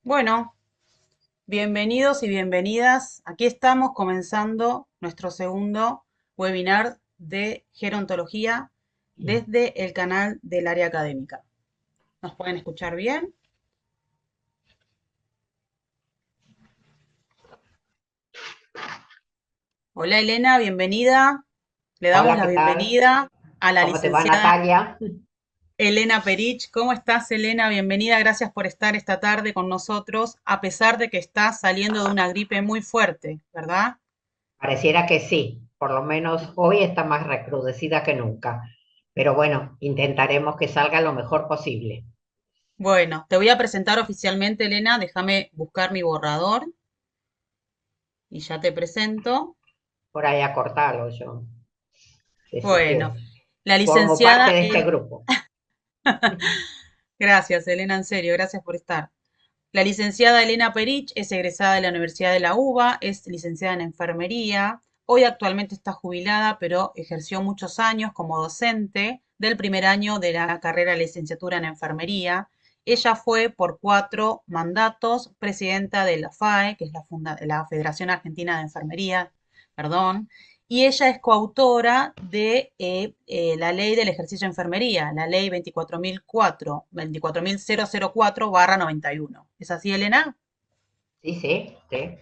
Bueno, bienvenidos y bienvenidas. Aquí estamos comenzando nuestro segundo webinar de gerontología desde el canal del área académica. ¿Nos pueden escuchar bien? Hola Elena, bienvenida. Le damos Hola, la ¿qué tal? bienvenida a la ¿Cómo te va, licenciada Natalia? Elena Perich. ¿Cómo estás, Elena? Bienvenida. Gracias por estar esta tarde con nosotros, a pesar de que estás saliendo de una gripe muy fuerte, ¿verdad? Pareciera que sí, por lo menos hoy está más recrudecida que nunca. Pero bueno, intentaremos que salga lo mejor posible. Bueno, te voy a presentar oficialmente, Elena. Déjame buscar mi borrador y ya te presento. Por ahí acortarlo yo. Así Bueno, que la formo parte licenciada, de este grupo. gracias, Elena, en serio, gracias por estar. La licenciada Elena Perich es egresada de la Universidad de la UBA, es licenciada en enfermería. Hoy actualmente está jubilada, pero ejerció muchos años como docente del primer año de la carrera de licenciatura en enfermería. Ella fue por 4 mandatos presidenta de la FAE, que es la Federación Argentina de Enfermería, perdón, y ella es coautora de la ley del ejercicio de enfermería, la ley 24.004/91. ¿Es así, Elena? Sí, sí, sí.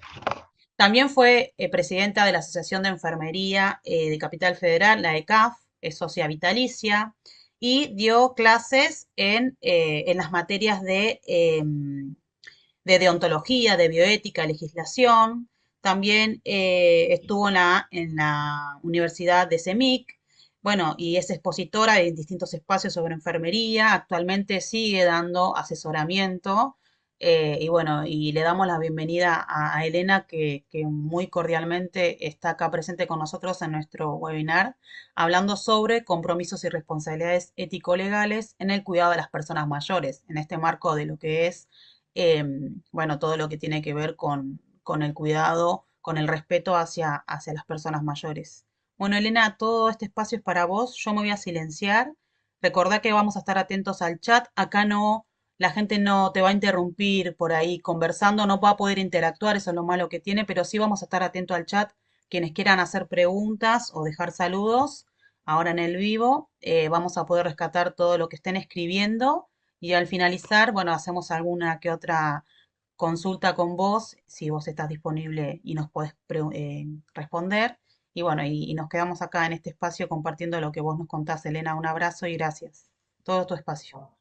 También fue presidenta de la Asociación de Enfermería de Capital Federal, la ECAF, es socia vitalicia, y dio clases en las materias de deontología, de bioética, legislación. También estuvo en la Universidad de CEMIC, bueno, y es expositora en distintos espacios sobre enfermería. Actualmente sigue dando asesoramiento. Y bueno, y le damos la bienvenida a Elena, que muy cordialmente está acá presente con nosotros en nuestro webinar, hablando sobre compromisos y responsabilidades ético-legales en el cuidado de las personas mayores, en este marco de lo que es bueno, todo lo que tiene que ver con el cuidado, con el respeto hacia las personas mayores. Bueno, Elena, todo este espacio es para vos. Yo me voy a silenciar. Recordá que vamos a estar atentos al chat. Acá no, la gente no te va a interrumpir por ahí conversando, no va a poder interactuar, eso es lo malo que tiene, pero sí vamos a estar atentos al chat. Quienes quieran hacer preguntas o dejar saludos, ahora en el vivo, vamos a poder rescatar todo lo que estén escribiendo y al finalizar, bueno, hacemos alguna que otra consulta con vos, si vos estás disponible y nos podés responder. Y bueno, y nos quedamos acá en este espacio compartiendo lo que vos nos contás, Elena. Un abrazo y gracias. Todo tu espacio.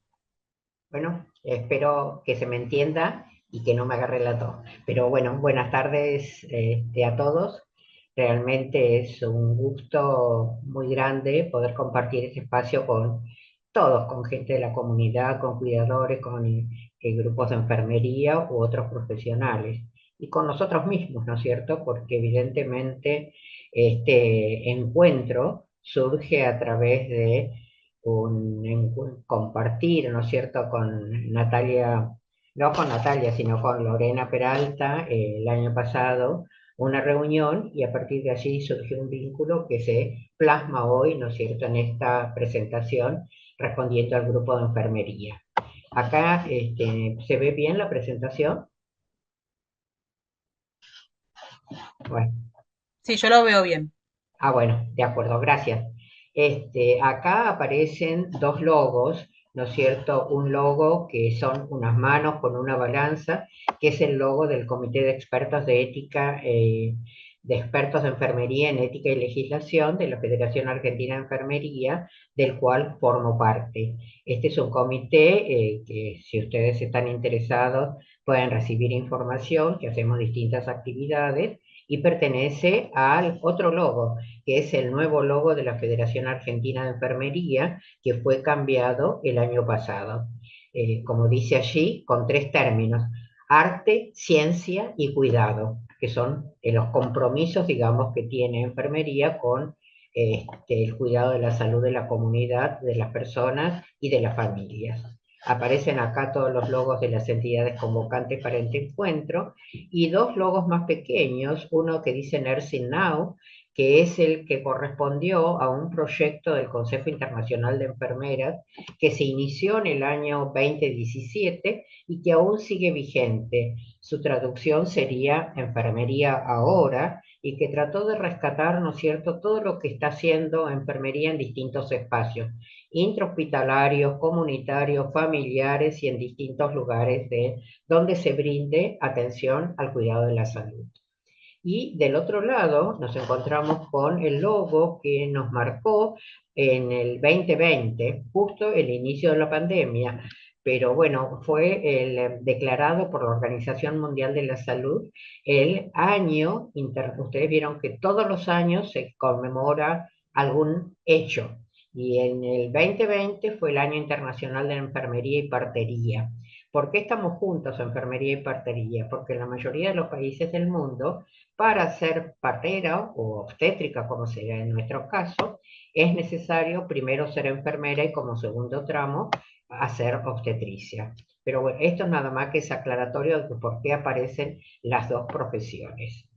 Bueno, espero que se me entienda y que no me agarre la tos. Pero bueno, buenas tardes a todos. Realmente es un gusto muy grande poder compartir este espacio con todos, con gente de la comunidad, con cuidadores, con grupos de enfermería u otros profesionales. Y con nosotros mismos, ¿no es cierto? Porque evidentemente este encuentro surge a través de compartir, ¿no es cierto?, con Natalia, no con Natalia, sino con Lorena Peralta, el año pasado, una reunión y a partir de allí surgió un vínculo que se plasma hoy, ¿no es cierto?, en esta presentación respondiendo al grupo de enfermería. Acá se ve bien la presentación. Bueno, Sí, yo lo veo bien. bueno, de acuerdo, gracias. Acá aparecen dos logos, ¿no es cierto? Un logo que son unas manos con una balanza, que es el logo del Comité de Expertos de Ética, de Expertos de Enfermería en Ética y Legislación de la Federación Argentina de Enfermería, del cual formo parte. Este es un comité que, si ustedes están interesados, pueden recibir información, que hacemos distintas actividades, y pertenece al otro logo, que es el nuevo logo de la Federación Argentina de Enfermería, que fue cambiado el año pasado. Como dice allí, con tres términos: arte, ciencia y cuidado, que son los compromisos, digamos, que tiene enfermería con el cuidado de la salud de la comunidad, de las personas y de las familias. Aparecen acá todos los logos de las entidades convocantes para este encuentro y dos logos más pequeños, uno que dice Nursing Now, que es el que correspondió a un proyecto del Consejo Internacional de Enfermeras que se inició en el año 2017 y que aún sigue vigente. Su traducción sería Enfermería ahora, y que trató de rescatar, ¿no es cierto?, todo lo que está haciendo enfermería en distintos espacios, intrahospitalarios, comunitarios, familiares y en distintos lugares de donde se brinde atención al cuidado de la salud. Y del otro lado nos encontramos con el logo que nos marcó en el 2020, justo el inicio de la pandemia. Pero bueno, fue declarado por la Organización Mundial de la Salud el año, ustedes vieron que todos los años se conmemora algún hecho. Y en el 2020 fue el Año Internacional de la Enfermería y Partería. ¿Por qué estamos juntos, enfermería y partería? Porque en la mayoría de los países del mundo, para ser partera o obstétrica, como sería en nuestro caso, es necesario primero ser enfermera y como segundo tramo hacer obstetricia. Pero bueno, esto es nada más que es aclaratorio de por qué aparecen las dos profesiones.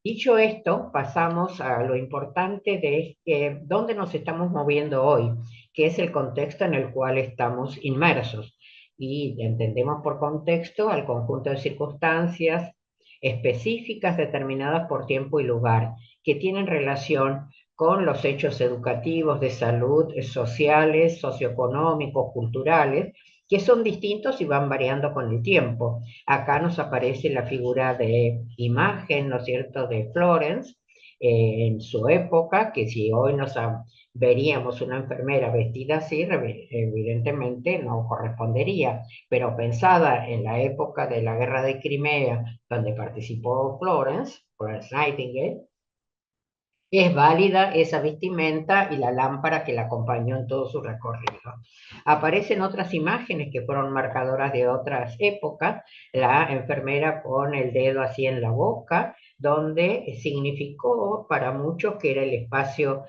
Dicho esto, pasamos a lo importante de dónde nos estamos moviendo hoy, que es el contexto en el cual estamos inmersos. Y entendemos por contexto al conjunto de circunstancias específicas determinadas por tiempo y lugar, que tienen relación con los hechos educativos, de salud, sociales, socioeconómicos, culturales, que son distintos y van variando con el tiempo. Acá nos aparece la figura de imagen, ¿no es cierto?, de Florence, en su época, que si hoy veríamos una enfermera vestida así, evidentemente no correspondería, pero pensada en la época de la guerra de Crimea, donde participó Florence Nightingale, es válida esa vestimenta y la lámpara que la acompañó en todo su recorrido. Aparecen otras imágenes que fueron marcadoras de otras épocas, la enfermera con el dedo así en la boca, donde significó para muchos que era el espacio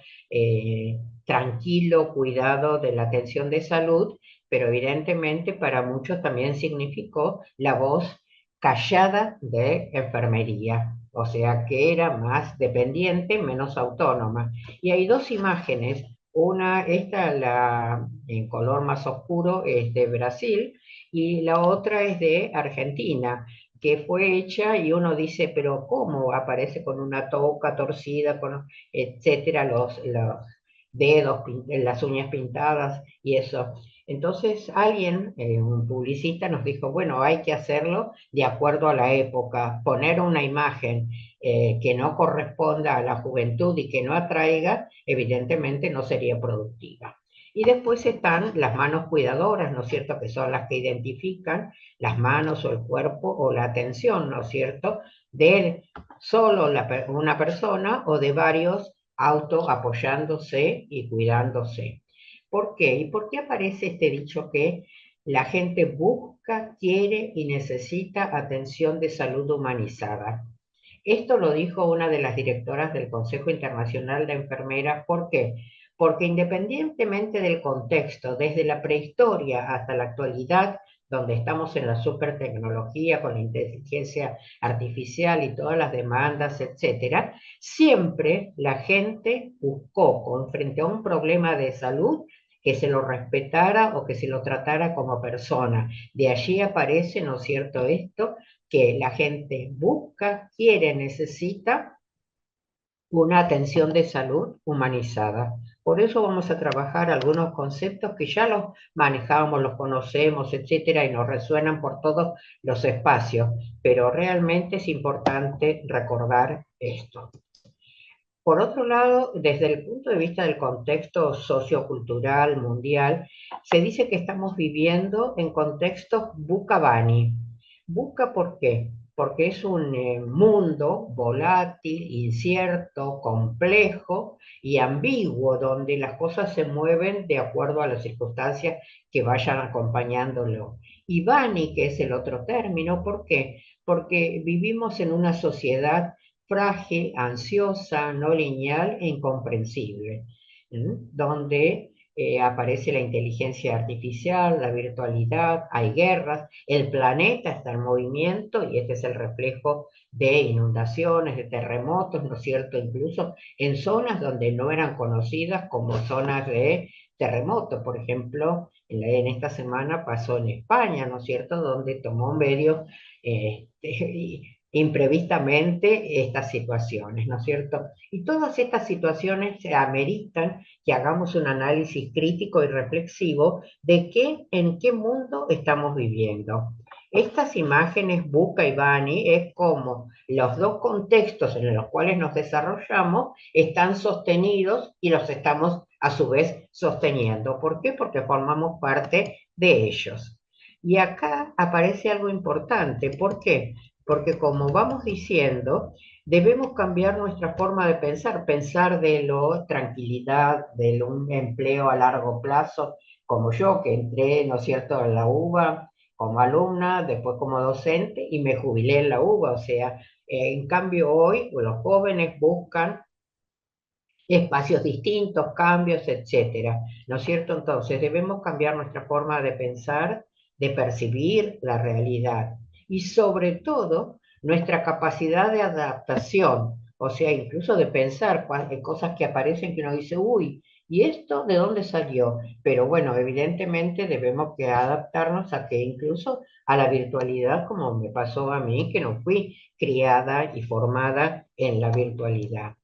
tranquilo, cuidado de la atención de salud, pero evidentemente para muchos también significó la voz callada de enfermería, o sea que era más dependiente, menos autónoma. Y hay dos imágenes, una, esta la en color más oscuro es de Brasil y la otra es de Argentina, que fue hecha y uno dice, pero ¿cómo aparece con una toca torcida, con etcétera, los dedos, las uñas pintadas y eso? Entonces alguien, un publicista, nos dijo, bueno, hay que hacerlo de acuerdo a la época, poner una imagen que no corresponda a la juventud y que no atraiga, evidentemente no sería productiva. Y después están las manos cuidadoras, ¿no es cierto?, que son las que identifican las manos o el cuerpo o la atención, ¿no es cierto?, de solo una persona o de varios auto apoyándose y cuidándose. ¿Por qué? ¿Y por qué aparece este dicho que la gente busca, quiere y necesita atención de salud humanizada? Esto lo dijo una de las directoras del Consejo Internacional de Enfermeras. ¿Por qué? Porque independientemente del contexto, desde la prehistoria hasta la actualidad, donde estamos en la supertecnología con la inteligencia artificial y todas las demandas, etcétera, siempre la gente buscó, frente a un problema de salud, que se lo respetara o que se lo tratara como persona. De allí aparece, ¿no es cierto?, esto, que la gente busca, quiere, necesita una atención de salud humanizada. Por eso vamos a trabajar algunos conceptos que ya los manejamos, los conocemos, etcétera, y nos resuenan por todos los espacios, pero realmente es importante recordar esto. Por otro lado, desde el punto de vista del contexto sociocultural mundial, se dice que estamos viviendo en contextos Buca-Bani. ¿Buca por qué? Porque es un mundo volátil, incierto, complejo y ambiguo, donde las cosas se mueven de acuerdo a las circunstancias que vayan acompañándolo. Y Bani, que es el otro término, ¿por qué? Porque vivimos en una sociedad frágil, ansiosa, no lineal e incomprensible, donde aparece la inteligencia artificial, la virtualidad, hay guerras, el planeta está en movimiento y este es el reflejo de inundaciones, de terremotos, ¿no es cierto? Incluso en zonas donde no eran conocidas como zonas de terremoto. Por ejemplo, en esta semana pasó en España, ¿no es cierto?, donde tomó medio imprevistamente estas situaciones, ¿no es cierto? Y todas estas situaciones ameritan que hagamos un análisis crítico y reflexivo de en qué mundo estamos viviendo. Estas imágenes, Bucca y Bani, es como los dos contextos en los cuales nos desarrollamos están sostenidos y los estamos a su vez sosteniendo. ¿Por qué? Porque formamos parte de ellos. Y acá aparece algo importante. ¿Por qué? Porque como vamos diciendo, debemos cambiar nuestra forma de pensar, pensar de lo tranquilidad, de un empleo a largo plazo, como yo, que entré, ¿no es cierto?, en la UBA como alumna, después como docente y me jubilé en la UBA. O sea, en cambio hoy los jóvenes buscan espacios distintos, cambios, etcétera, ¿no es cierto? Entonces debemos cambiar nuestra forma de pensar, de percibir la realidad y sobre todo nuestra capacidad de adaptación, o sea, incluso de pensar cosas que aparecen que uno dice, uy, ¿y esto de dónde salió? Pero bueno, evidentemente debemos que adaptarnos a que incluso a la virtualidad, como me pasó a mí, que no fui criada y formada en la virtualidad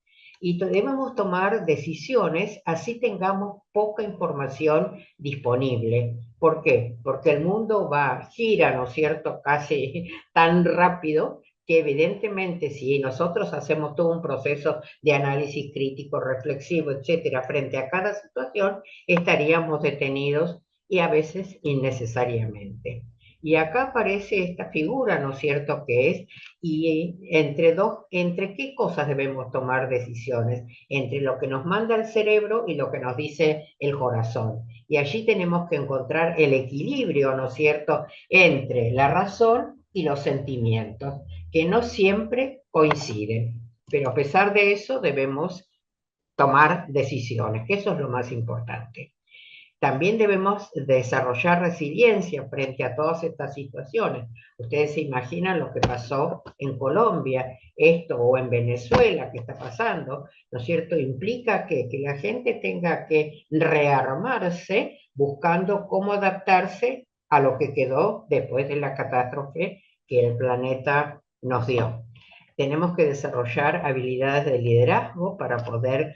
y debemos tomar decisiones así tengamos poca información disponible. ¿Por qué? Porque el mundo gira, ¿no es cierto?, casi tan rápido que evidentemente si nosotros hacemos todo un proceso de análisis crítico, reflexivo, etcétera, frente a cada situación, estaríamos detenidos y a veces innecesariamente. Y acá aparece esta figura, ¿no es cierto?, que es y entre qué cosas debemos tomar decisiones, entre lo que nos manda el cerebro y lo que nos dice el corazón. Y allí tenemos que encontrar el equilibrio, ¿no es cierto?, entre la razón y los sentimientos, que no siempre coinciden. Pero a pesar de eso debemos tomar decisiones, que eso es lo más importante. También debemos desarrollar resiliencia frente a todas estas situaciones. Ustedes se imaginan lo que pasó en Colombia, esto, o en Venezuela, que está pasando, ¿no es cierto? Implica que la gente tenga que rearmarse buscando cómo adaptarse a lo que quedó después de la catástrofe que el planeta nos dio. Tenemos que desarrollar habilidades de liderazgo para poder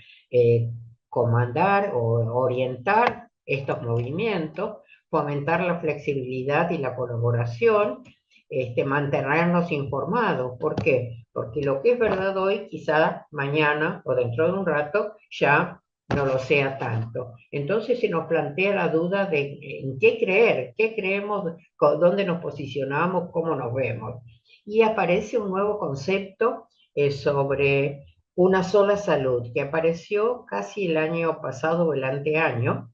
comandar o orientar estos movimientos, fomentar la flexibilidad y la colaboración, mantenernos informados. ¿Por qué? Porque lo que es verdad hoy, quizá mañana o dentro de un rato ya no lo sea tanto. Entonces se nos plantea la duda de en qué creer, qué creemos, dónde nos posicionamos, cómo nos vemos. Y aparece un nuevo concepto sobre una sola salud, que apareció casi el año pasado o el anteaño,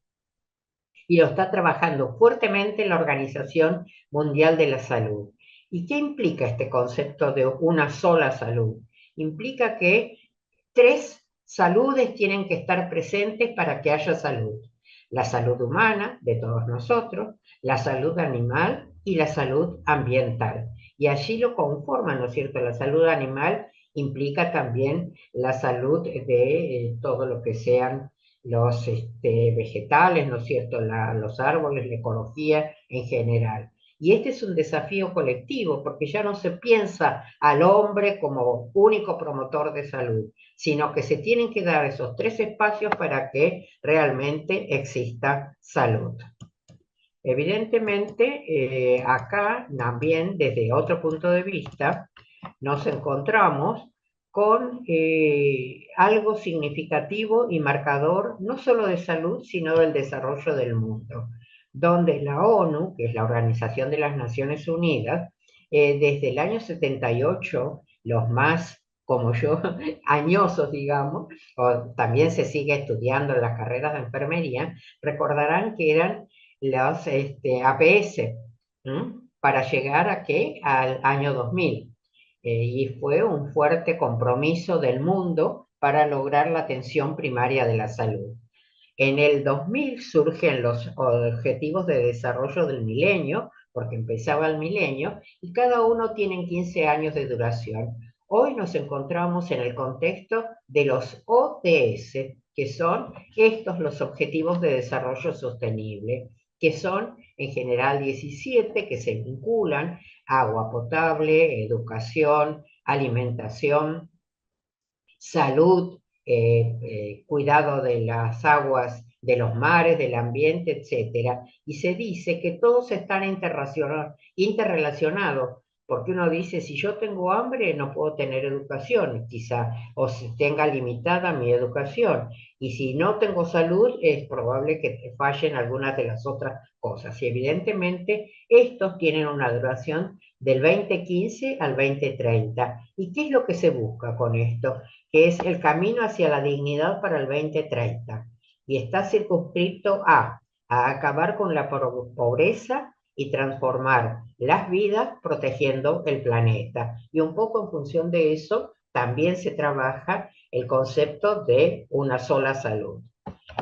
y lo está trabajando fuertemente la Organización Mundial de la Salud. ¿Y qué implica este concepto de una sola salud? Implica que tres saludes tienen que estar presentes para que haya salud. La salud humana de todos nosotros, la salud animal y la salud ambiental. Y allí lo conforman, ¿no es cierto? La salud animal implica también la salud de todo lo que sean los vegetales, ¿no es cierto?, los árboles, la ecología en general. Y este es un desafío colectivo, porque ya no se piensa al hombre como único promotor de salud, sino que se tienen que dar esos tres espacios para que realmente exista salud. Evidentemente, acá también, desde otro punto de vista, nos encontramos con algo significativo y marcador, no solo de salud, sino del desarrollo del mundo, donde la ONU, que es la Organización de las Naciones Unidas, desde el año 78, los más, como yo, añosos, digamos, o también se sigue estudiando en las carreras de enfermería, recordarán que eran los APS, para llegar a qué? Al año 2000. Y fue un fuerte compromiso del mundo para lograr la atención primaria de la salud. En el 2000 surgen los Objetivos de Desarrollo del Milenio, porque empezaba el milenio, y cada uno tiene 15 años de duración. Hoy nos encontramos en el contexto de los ODS, que son estos los Objetivos de Desarrollo Sostenible, que son en general 17, que se vinculan a agua potable, educación, alimentación, salud, cuidado de las aguas, de los mares, del ambiente, etcétera. Y se dice que todos están interrelacionados, porque uno dice, si yo tengo hambre, no puedo tener educación, quizá, o si tenga limitada mi educación. Y si no tengo salud, es probable que fallen algunas de las otras cosas. Y evidentemente, estos tienen una duración del 2015 al 2030. ¿Y qué es lo que se busca con esto? Que es el camino hacia la dignidad para el 2030, y está circunscrito a acabar con la pobreza y transformar las vidas protegiendo el planeta. Y un poco en función de eso también se trabaja el concepto de una sola salud.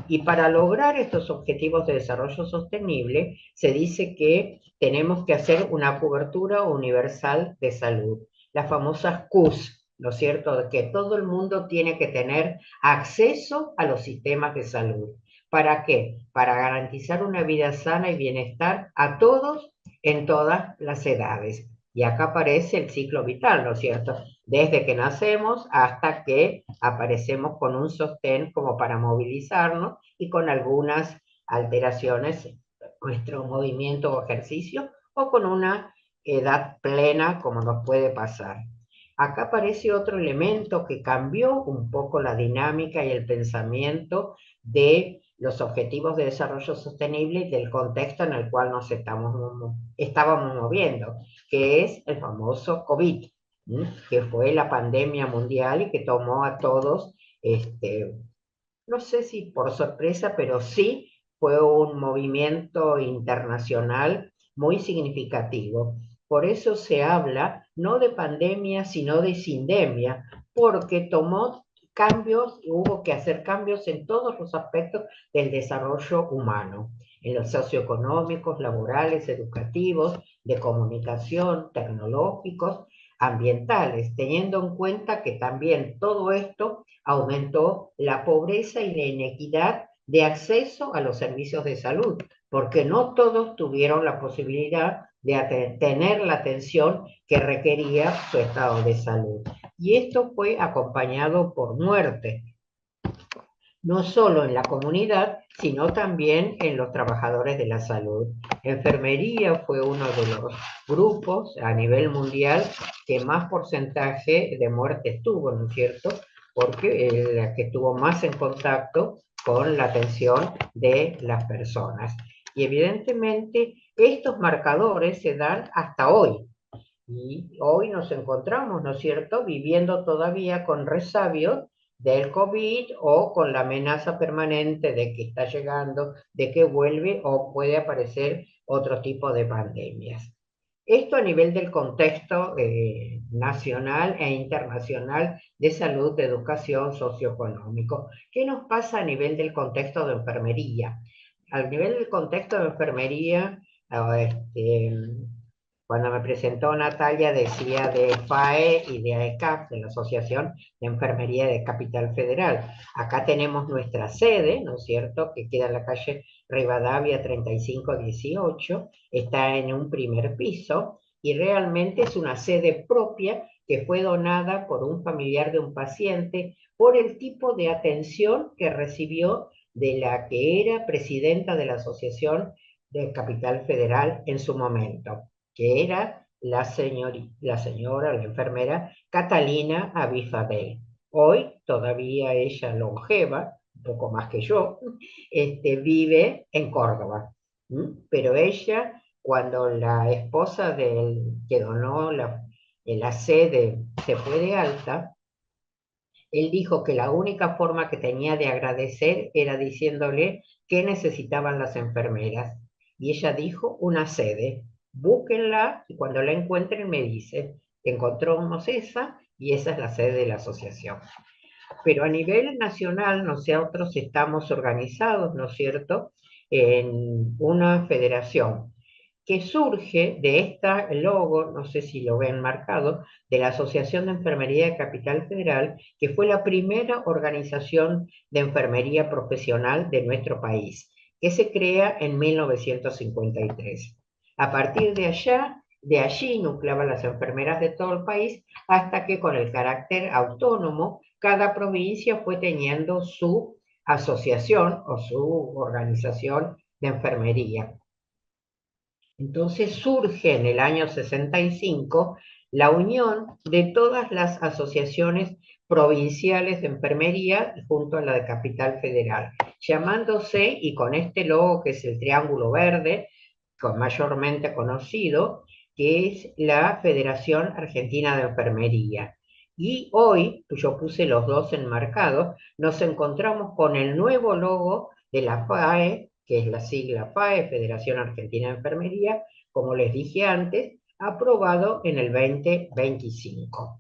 Y para lograr estos objetivos de desarrollo sostenible, se dice que tenemos que hacer una cobertura universal de salud, las famosas CUS, ¿no es cierto? De que todo el mundo tiene que tener acceso a los sistemas de salud. ¿Para qué? Para garantizar una vida sana y bienestar a todos en todas las edades. Y acá aparece el ciclo vital, ¿no es cierto? Desde que nacemos hasta que aparecemos con un sostén como para movilizarnos y con algunas alteraciones en nuestro movimiento o ejercicio, o con una edad plena como nos puede pasar. Acá aparece otro elemento que cambió un poco la dinámica y el pensamiento de los objetivos de desarrollo sostenible y del contexto en el cual nos estábamos moviendo, que es el famoso COVID, que fue la pandemia mundial y que tomó a todos, no sé si por sorpresa, pero sí fue un movimiento internacional muy significativo. Por eso se habla no de pandemia, sino de sindemia, porque tomó cambios, hubo que hacer cambios en todos los aspectos del desarrollo humano, en los socioeconómicos, laborales, educativos, de comunicación, tecnológicos, ambientales, teniendo en cuenta que también todo esto aumentó la pobreza y la inequidad de acceso a los servicios de salud, porque no todos tuvieron la posibilidad de tener la atención que requería su estado de salud. Y esto fue acompañado por muerte, no solo en la comunidad, sino también en los trabajadores de la salud. Enfermería fue uno de los grupos a nivel mundial que más porcentaje de muertes tuvo, ¿no es cierto? Porque es la que estuvo más en contacto con la atención de las personas. Y evidentemente estos marcadores se dan hasta hoy. Y hoy nos encontramos, ¿no es cierto?, viviendo todavía con resabios del COVID o con la amenaza permanente de que está llegando, de que vuelve o puede aparecer otro tipo de pandemias. Esto a nivel del contexto nacional e internacional de salud, de educación, socioeconómico. ¿Qué nos pasa a nivel del contexto de enfermería? Al nivel del contexto de enfermería, cuando me presentó Natalia decía de FAE y de AECAP, de la Asociación de Enfermería de Capital Federal. Acá tenemos nuestra sede, ¿no es cierto?, que queda en la calle Rivadavia 3518, está en un primer piso y realmente es una sede propia que fue donada por un familiar de un paciente por el tipo de atención que recibió de la que era presidenta de la Asociación de Capital Federal en su momento, que era la enfermera Catalina Abifabel. Hoy, todavía ella longeva, un poco más que yo, vive en Córdoba. Pero ella, cuando la esposa del que donó la sede se fue de alta, él dijo que la única forma que tenía de agradecer era diciéndole qué necesitaban las enfermeras. Y ella dijo, una sede, búsquenla y cuando la encuentren me dice, encontramos esa y esa es la sede de la asociación. Pero a nivel nacional nosotros estamos organizados, ¿no es cierto?, en una federación que surge de esta logo, no sé si lo ven marcado, de la Asociación de Enfermería de Capital Federal, que fue la primera organización de enfermería profesional de nuestro país, que se crea en 1953. A partir de allí nucleaban las enfermeras de todo el país, hasta que con el carácter autónomo, cada provincia fue teniendo su asociación o su organización de enfermería. Entonces surge en el año 65 la unión de todas las asociaciones provinciales de enfermería junto a la de Capital Federal, llamándose, y con este logo que es el triángulo verde, mayormente conocido, que es la Federación Argentina de Enfermería. Y hoy, yo puse los dos enmarcados, nos encontramos con el nuevo logo de la FAE, que es la sigla FAE, Federación Argentina de Enfermería, como les dije antes, aprobado en el 2025.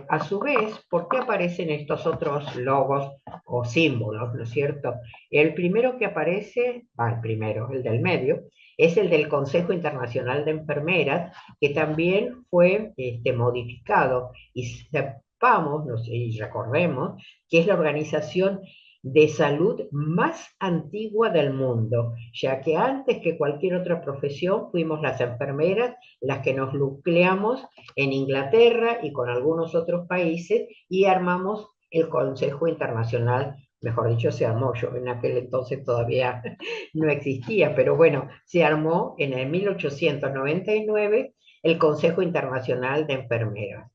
A su vez, ¿por qué aparecen estos otros logos o símbolos, no es cierto? El primero que aparece, el primero, el del medio, es el del Consejo Internacional de Enfermeras, que también fue modificado, y sepamos, no sé, y recordemos, que es la organización de salud más antigua del mundo, ya que antes que cualquier otra profesión fuimos las enfermeras las que nos nucleamos en Inglaterra y con algunos otros países y armamos el Consejo Internacional, mejor dicho, se armó, yo en aquel entonces todavía no existía, pero bueno, se armó en el 1899 el Consejo Internacional de Enfermeras.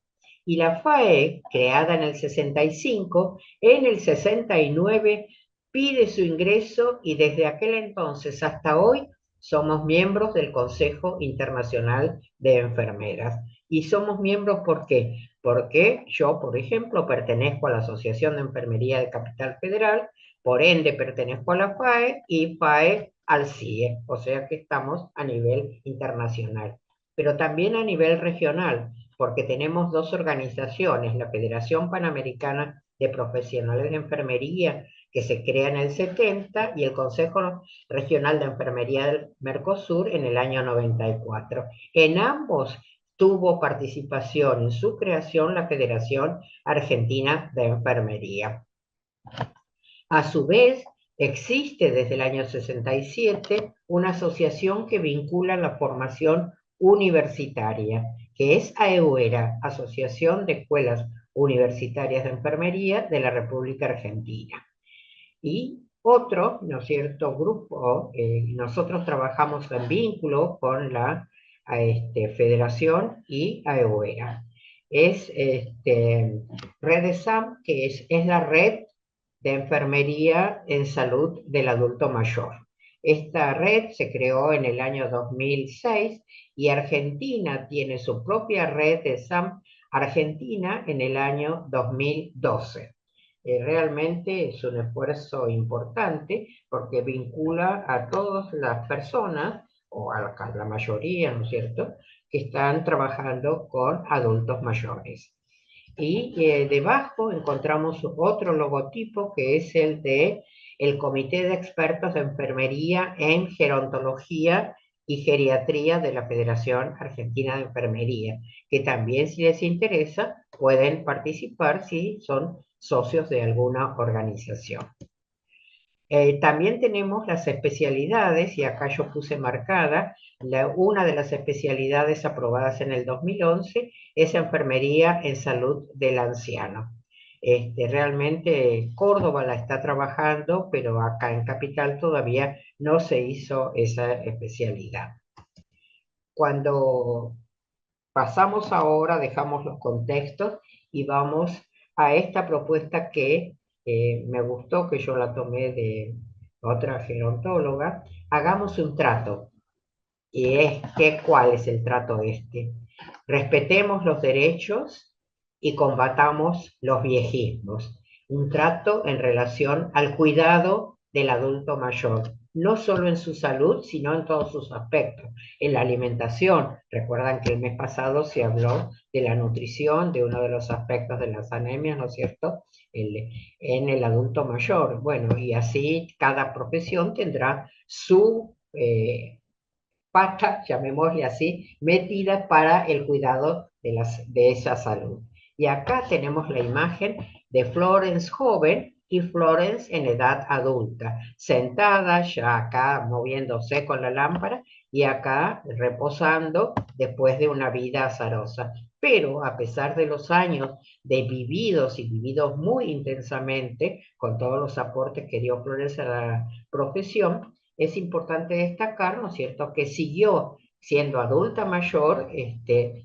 Y la FAE, creada en el 65, en el 69 pide su ingreso y desde aquel entonces hasta hoy somos miembros del Consejo Internacional de Enfermeras. Y somos miembros, ¿por qué? Porque yo, por ejemplo, pertenezco a la Asociación de Enfermería de Capital Federal, por ende pertenezco a la FAE y FAE al CIE, o sea que estamos a nivel internacional. Pero también a nivel regional, porque tenemos dos organizaciones, la Federación Panamericana de Profesionales de Enfermería, que se crea en el 70, y el Consejo Regional de Enfermería del Mercosur en el año 94. En ambos tuvo participación en su creación la Federación Argentina de Enfermería. A su vez, existe desde el año 67 una asociación que vincula la formación universitaria, que es AEUERA, Asociación de Escuelas Universitarias de Enfermería de la República Argentina. Y otro, ¿no es cierto?, grupo, nosotros trabajamos en vínculo con la Federación y AEUERA. Es REDESAM, que es la red de enfermería en salud del adulto mayor. Esta red se creó en el año 2006 y Argentina tiene su propia red de SAM Argentina en el año 2012. Realmente es un esfuerzo importante porque vincula a todas las personas, o a la mayoría, ¿no es cierto?, que están trabajando con adultos mayores. Y debajo encontramos otro logotipo que es el de el Comité de Expertos de Enfermería en Gerontología y Geriatría de la Federación Argentina de Enfermería, que también, si les interesa, pueden participar si son socios de alguna organización. También tenemos las especialidades, y acá yo puse marcada, una de las especialidades aprobadas en el 2011 es enfermería en salud del anciano. Realmente Córdoba la está trabajando, pero acá en Capital todavía no se hizo esa especialidad. Cuando pasamos ahora, dejamos los contextos y vamos a esta propuesta que me gustó, que yo la tomé de otra gerontóloga. Hagamos un trato. Y ¿cuál es el trato este? Respetemos los derechos y combatamos los viejismos. Un trato en relación al cuidado del adulto mayor, no solo en su salud, sino en todos sus aspectos. En la alimentación, recuerdan que el mes pasado se habló de la nutrición, de uno de los aspectos de las anemias, ¿no es cierto? en el adulto mayor. Bueno, y así cada profesión tendrá su pata, llamémosle así, metida para el cuidado de esa salud. Y acá tenemos la imagen de Florence joven y Florence en edad adulta, sentada ya acá moviéndose con la lámpara y acá reposando después de una vida azarosa. Pero a pesar de los años de vividos y vividos muy intensamente, con todos los aportes que dio Florence a la profesión, es importante destacar, ¿no es cierto?, que siguió siendo adulta mayor,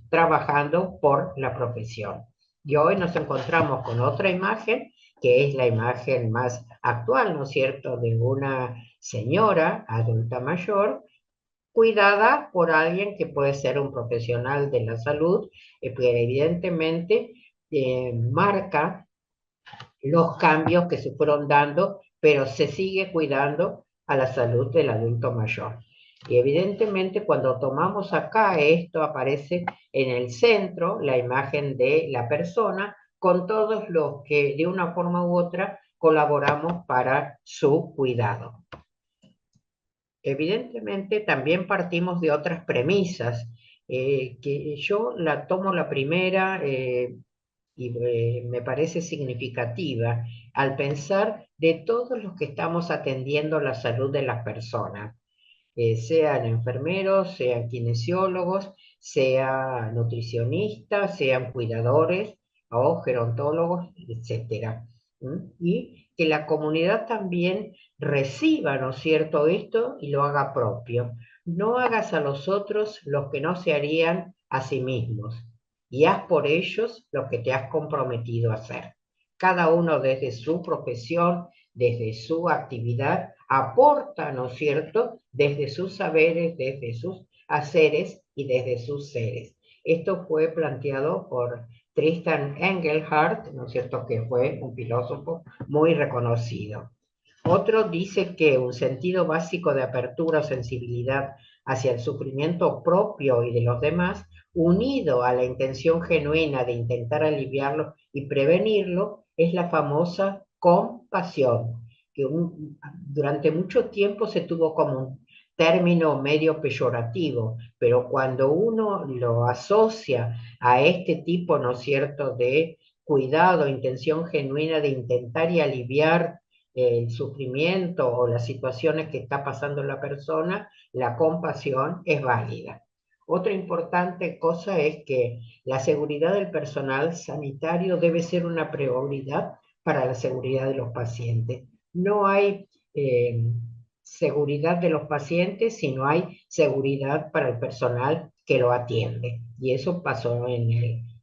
trabajando por la profesión. Y hoy nos encontramos con otra imagen, que es la imagen más actual, ¿no es cierto?, de una señora adulta mayor, cuidada por alguien que puede ser un profesional de la salud, que evidentemente marca los cambios que se fueron dando, pero se sigue cuidando a la salud del adulto mayor. Y evidentemente cuando tomamos acá esto aparece en el centro la imagen de la persona con todos los que de una forma u otra colaboramos para su cuidado. Evidentemente también partimos de otras premisas, que yo la tomo la primera, y me parece significativa al pensar de todos los que estamos atendiendo la salud de las personas, sean enfermeros, sean kinesiólogos, sean nutricionistas, sean cuidadores o gerontólogos, etcétera. Y que la comunidad también reciba, ¿no es cierto?, esto y lo haga propio. No hagas a los otros lo que no se harían a sí mismos y haz por ellos lo que te has comprometido a hacer. Cada uno desde su profesión, desde su actividad, aporta, ¿no es cierto?, desde sus saberes, desde sus haceres y desde sus seres. Esto fue planteado por Tristan Engelhardt, ¿no es cierto?, que fue un filósofo muy reconocido. Otro dice que un sentido básico de apertura o sensibilidad hacia el sufrimiento propio y de los demás, unido a la intención genuina de intentar aliviarlo y prevenirlo, es la famosa compasión, que durante mucho tiempo se tuvo como un término medio peyorativo, pero cuando uno lo asocia a este tipo, ¿no es cierto?, de cuidado, intención genuina de intentar y aliviar el sufrimiento o las situaciones que está pasando la persona, la compasión es válida. Otra importante cosa es que la seguridad del personal sanitario debe ser una prioridad para la seguridad de los pacientes. No hay seguridad de los pacientes si no hay seguridad para el personal que lo atiende. Y eso pasó en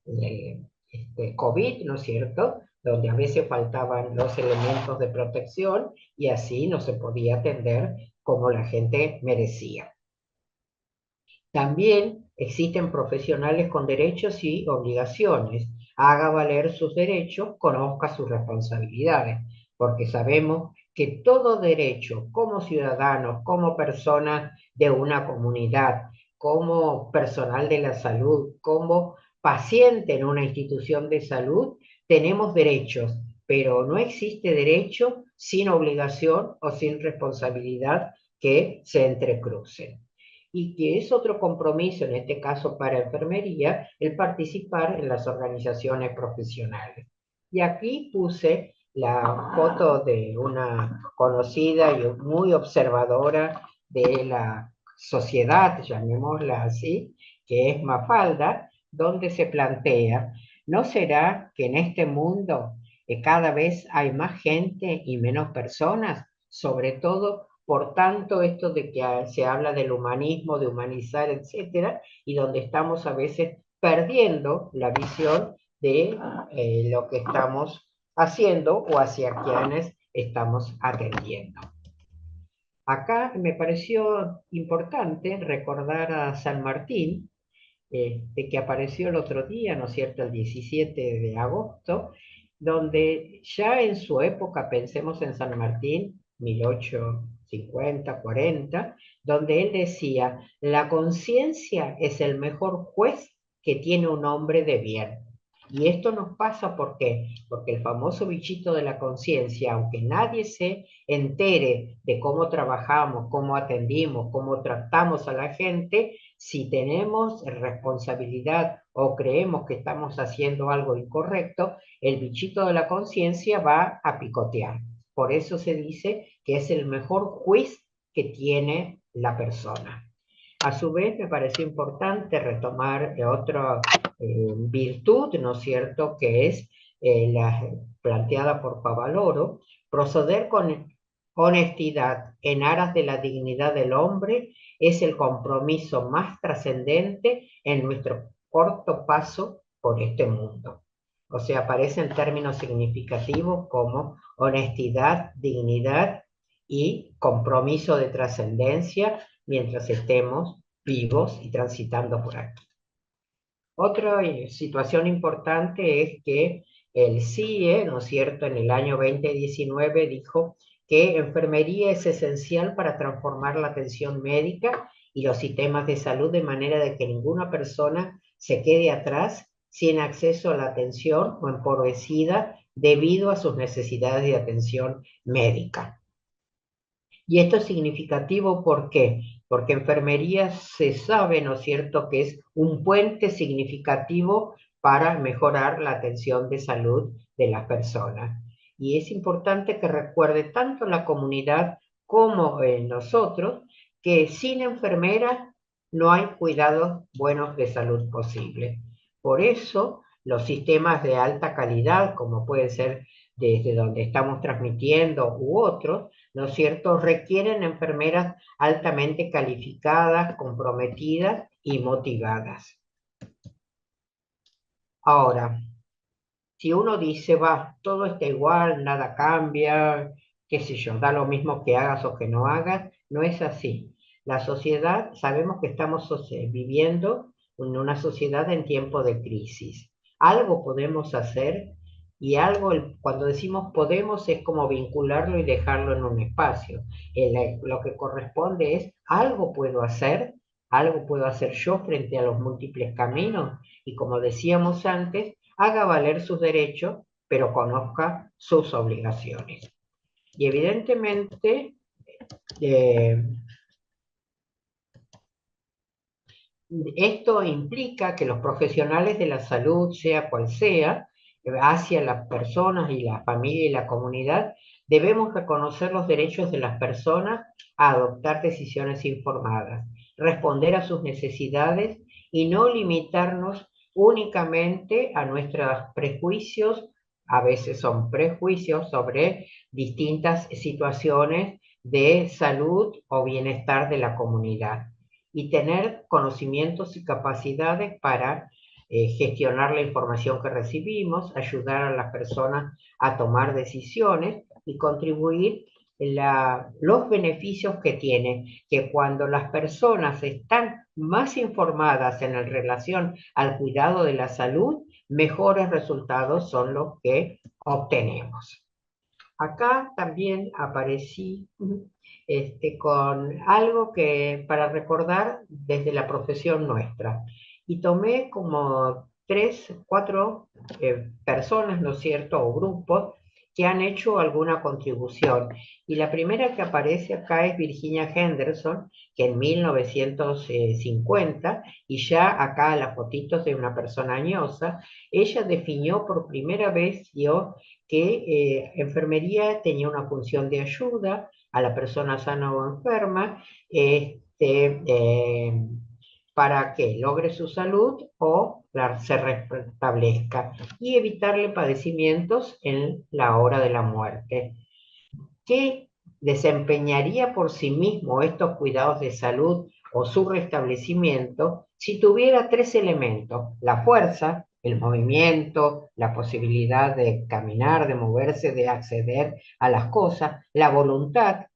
el COVID, ¿no es cierto?, donde a veces faltaban los elementos de protección y así no se podía atender como la gente merecía. También existen profesionales con derechos y obligaciones. Haga valer sus derechos, conozca sus responsabilidades, porque sabemos que todo derecho, como ciudadanos, como personas de una comunidad, como personal de la salud, como paciente en una institución de salud, tenemos derechos, pero no existe derecho sin obligación o sin responsabilidad que se entrecrucen. Y que es otro compromiso, en este caso para enfermería, el participar en las organizaciones profesionales. Y aquí puse la foto de una conocida y muy observadora de la sociedad, llamémosla así, que es Mafalda, donde se plantea, ¿no será que en este mundo cada vez hay más gente y menos personas? Sobre todo por tanto, esto de que se habla del humanismo, de humanizar, etcétera, y donde estamos a veces perdiendo la visión de lo que estamos haciendo o hacia quienes estamos atendiendo. Acá me pareció importante recordar a San Martín, que apareció el otro día, ¿no es cierto?, el 17 de agosto, donde ya en su época, pensemos en San Martín, 1850, 40, donde él decía, la conciencia es el mejor juez que tiene un hombre de bien. Y esto nos pasa ¿por qué? Porque el famoso bichito de la conciencia, aunque nadie se entere de cómo trabajamos, cómo atendimos, cómo tratamos a la gente, si tenemos responsabilidad o creemos que estamos haciendo algo incorrecto, el bichito de la conciencia va a picotear. Por eso se dice que es el mejor juicio que tiene la persona. A su vez, me pareció importante retomar otra virtud, ¿no es cierto?, que es la planteada por Pavaloro, proceder con honestidad en aras de la dignidad del hombre es el compromiso más trascendente en nuestro corto paso por este mundo. O sea, aparecen términos significativos como honestidad, dignidad y compromiso de trascendencia mientras estemos vivos y transitando por aquí. Otra situación importante es que el CIE, ¿no es cierto?, en el año 2019 dijo que enfermería es esencial para transformar la atención médica y los sistemas de salud de manera de que ninguna persona se quede atrás sin acceso a la atención o empobrecida debido a sus necesidades de atención médica. Y esto es significativo, ¿por qué? Porque enfermería se sabe, ¿no es cierto?, que es un puente significativo para mejorar la atención de salud de las personas. Y es importante que recuerde tanto la comunidad como nosotros que sin enfermeras no hay cuidados buenos de salud posible. Por eso, los sistemas de alta calidad, como puede ser desde donde estamos transmitiendo u otros, ¿no es cierto?, requieren enfermeras altamente calificadas, comprometidas y motivadas. Ahora, si uno dice, va, todo está igual, nada cambia, qué sé yo, da lo mismo que hagas o que no hagas, no es así. La sociedad, sabemos que estamos viviendo en una sociedad en tiempo de crisis. Algo podemos hacer y algo, cuando decimos podemos, es como vincularlo y dejarlo en un espacio. Lo que corresponde es, algo puedo hacer yo frente a los múltiples caminos y como decíamos antes, haga valer sus derechos, pero conozca sus obligaciones. Y evidentemente, eh, esto implica que los profesionales de la salud, sea cual sea, hacia las personas y la familia y la comunidad, debemos reconocer los derechos de las personas a adoptar decisiones informadas, responder a sus necesidades y no limitarnos únicamente a nuestros prejuicios, a veces son prejuicios sobre distintas situaciones de salud o bienestar de la comunidad y tener conocimientos y capacidades para gestionar la información que recibimos, ayudar a las personas a tomar decisiones y contribuir los beneficios que tiene, que cuando las personas están más informadas en relación al cuidado de la salud, mejores resultados son los que obtenemos. Acá también aparecí con algo que para recordar desde la profesión nuestra. Y tomé como 3, 4 personas, ¿no es cierto?, o grupos que han hecho alguna contribución. Y la primera que aparece acá es Virginia Henderson, que en 1950, y ya acá las fotitos de una persona añosa, ella definió por primera vez, dio que enfermería tenía una función de ayuda a la persona sana o enferma para que logre su salud o se restablezca y evitarle padecimientos en la hora de la muerte. ¿Qué desempeñaría por sí mismo estos cuidados de salud o su restablecimiento si tuviera 3 elementos? La fuerza, el movimiento, la posibilidad de caminar, de moverse, de acceder a las cosas, la voluntad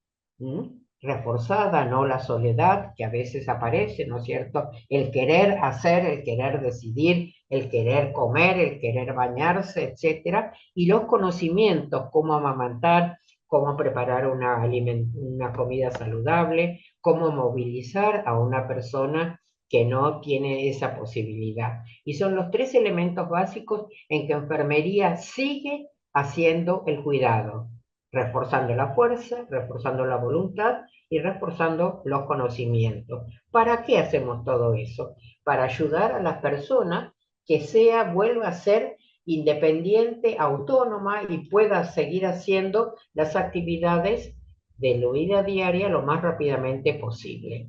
reforzada, no la soledad que a veces aparece, ¿no es cierto? El querer hacer, el querer decidir, el querer comer, el querer bañarse, etcétera, y los conocimientos, cómo amamantar, cómo preparar una comida saludable, cómo movilizar a una persona que no tiene esa posibilidad. Y son los tres elementos básicos en que enfermería sigue haciendo el cuidado, reforzando la fuerza, reforzando la voluntad y reforzando los conocimientos. ¿Para qué hacemos todo eso? Para ayudar a las personas que vuelva a ser independiente, autónoma y pueda seguir haciendo las actividades de la vida diaria lo más rápidamente posible.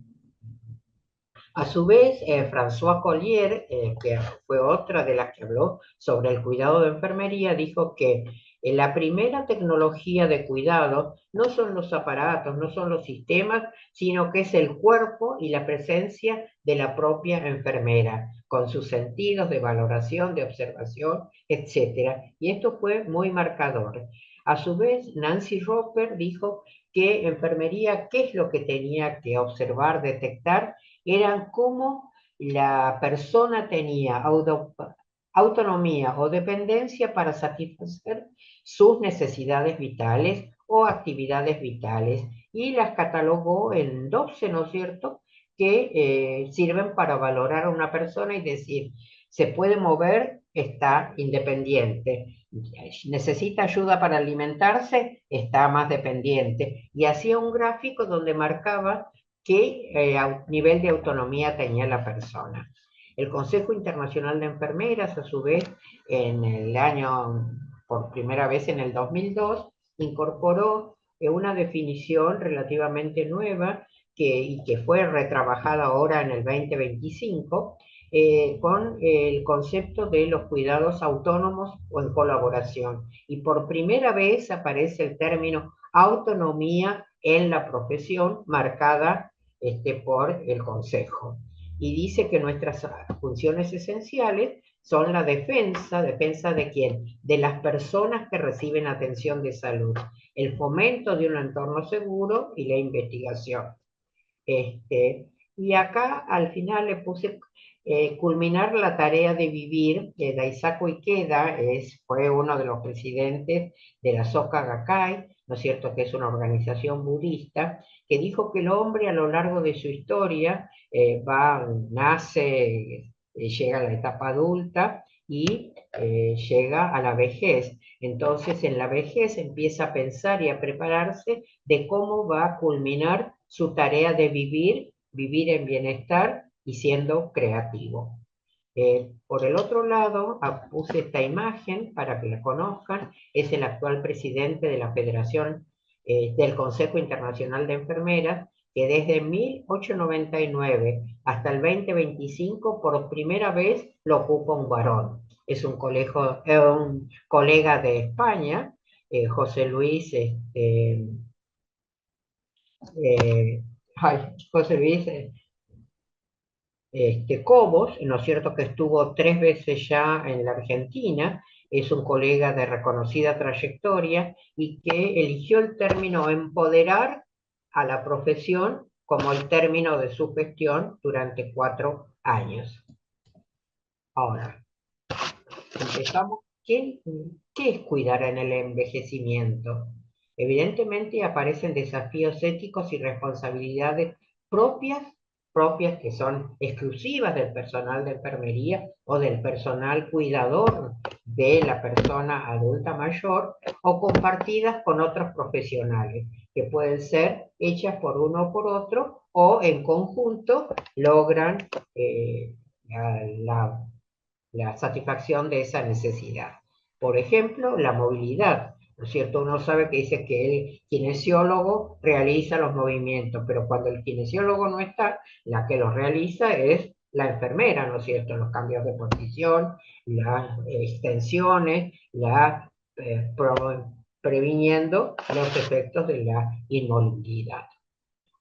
A su vez, François Collier, que fue otra de las que habló sobre el cuidado de enfermería, dijo que la primera tecnología de cuidado no son los aparatos, no son los sistemas, sino que es el cuerpo y la presencia de la propia enfermera, con sus sentidos de valoración, de observación, etc. Y esto fue muy marcador. A su vez, Nancy Roper dijo que enfermería, ¿qué es lo que tenía que observar, detectar? Eran cómo la persona tenía autonomía o dependencia para satisfacer sus necesidades vitales o actividades vitales y las catalogó en 12, ¿no es cierto?, que sirven para valorar a una persona y decir, se puede mover, está independiente, necesita ayuda para alimentarse, está más dependiente. Y hacía un gráfico donde marcaba qué nivel de autonomía tenía la persona. El Consejo Internacional de Enfermeras, a su vez, en el año, por primera vez en el 2002, incorporó una definición relativamente nueva y que fue retrabajada ahora en el 2025, con el concepto de los cuidados autónomos o en colaboración. Y por primera vez aparece el término autonomía en la profesión marcada por el Consejo. Y dice que nuestras funciones esenciales son la ¿defensa de quién? De las personas que reciben atención de salud, el fomento de un entorno seguro y la investigación. Y acá al final le puse culminar la tarea de vivir, que Daisaku Ikeda fue uno de los presidentes de la Soka Gakkai, ¿no es cierto?, que es una organización budista, que dijo que el hombre a lo largo de su historia nace, llega a la etapa adulta y llega a la vejez. Entonces en la vejez empieza a pensar y a prepararse de cómo va a culminar su tarea de vivir en bienestar y siendo creativo. Por el otro lado, puse esta imagen para que la conozcan, es el actual presidente de la Federación del Consejo Internacional de Enfermeras, que desde 1899 hasta el 2025 por primera vez lo ocupa un varón. Es un colega de España, José Luis, José Luis Cobos, ¿no es cierto?, que estuvo 3 veces ya en la Argentina, es un colega de reconocida trayectoria y que eligió el término empoderar a la profesión como el término de su gestión durante 4 años. Ahora, empezamos. ¿Qué es cuidar en el envejecimiento? Evidentemente aparecen desafíos éticos y responsabilidades propias que son exclusivas del personal de enfermería o del personal cuidador de la persona adulta mayor o compartidas con otros profesionales, que pueden ser hechas por uno o por otro o en conjunto logran la satisfacción de esa necesidad. Por ejemplo, la movilidad, ¿no es cierto? Uno sabe que dice que el kinesiólogo realiza los movimientos, pero cuando el kinesiólogo no está, la que los realiza es la enfermera, ¿no es cierto? Los cambios de posición, las extensiones, previniendo los efectos de la inmovilidad.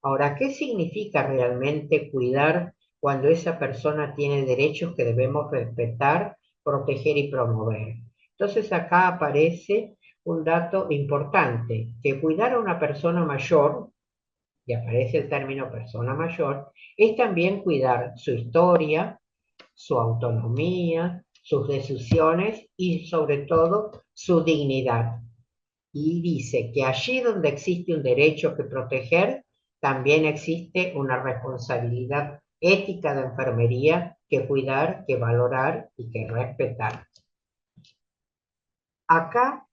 Ahora, ¿qué significa realmente cuidar cuando esa persona tiene derechos que debemos respetar, proteger y promover? Entonces acá aparece un dato importante, que cuidar a una persona mayor, y aparece el término persona mayor, es también cuidar su historia, su autonomía, sus decisiones y sobre todo su dignidad. Y dice que allí donde existe un derecho que proteger, también existe una responsabilidad ética de enfermería que cuidar, que valorar y que respetar. Acá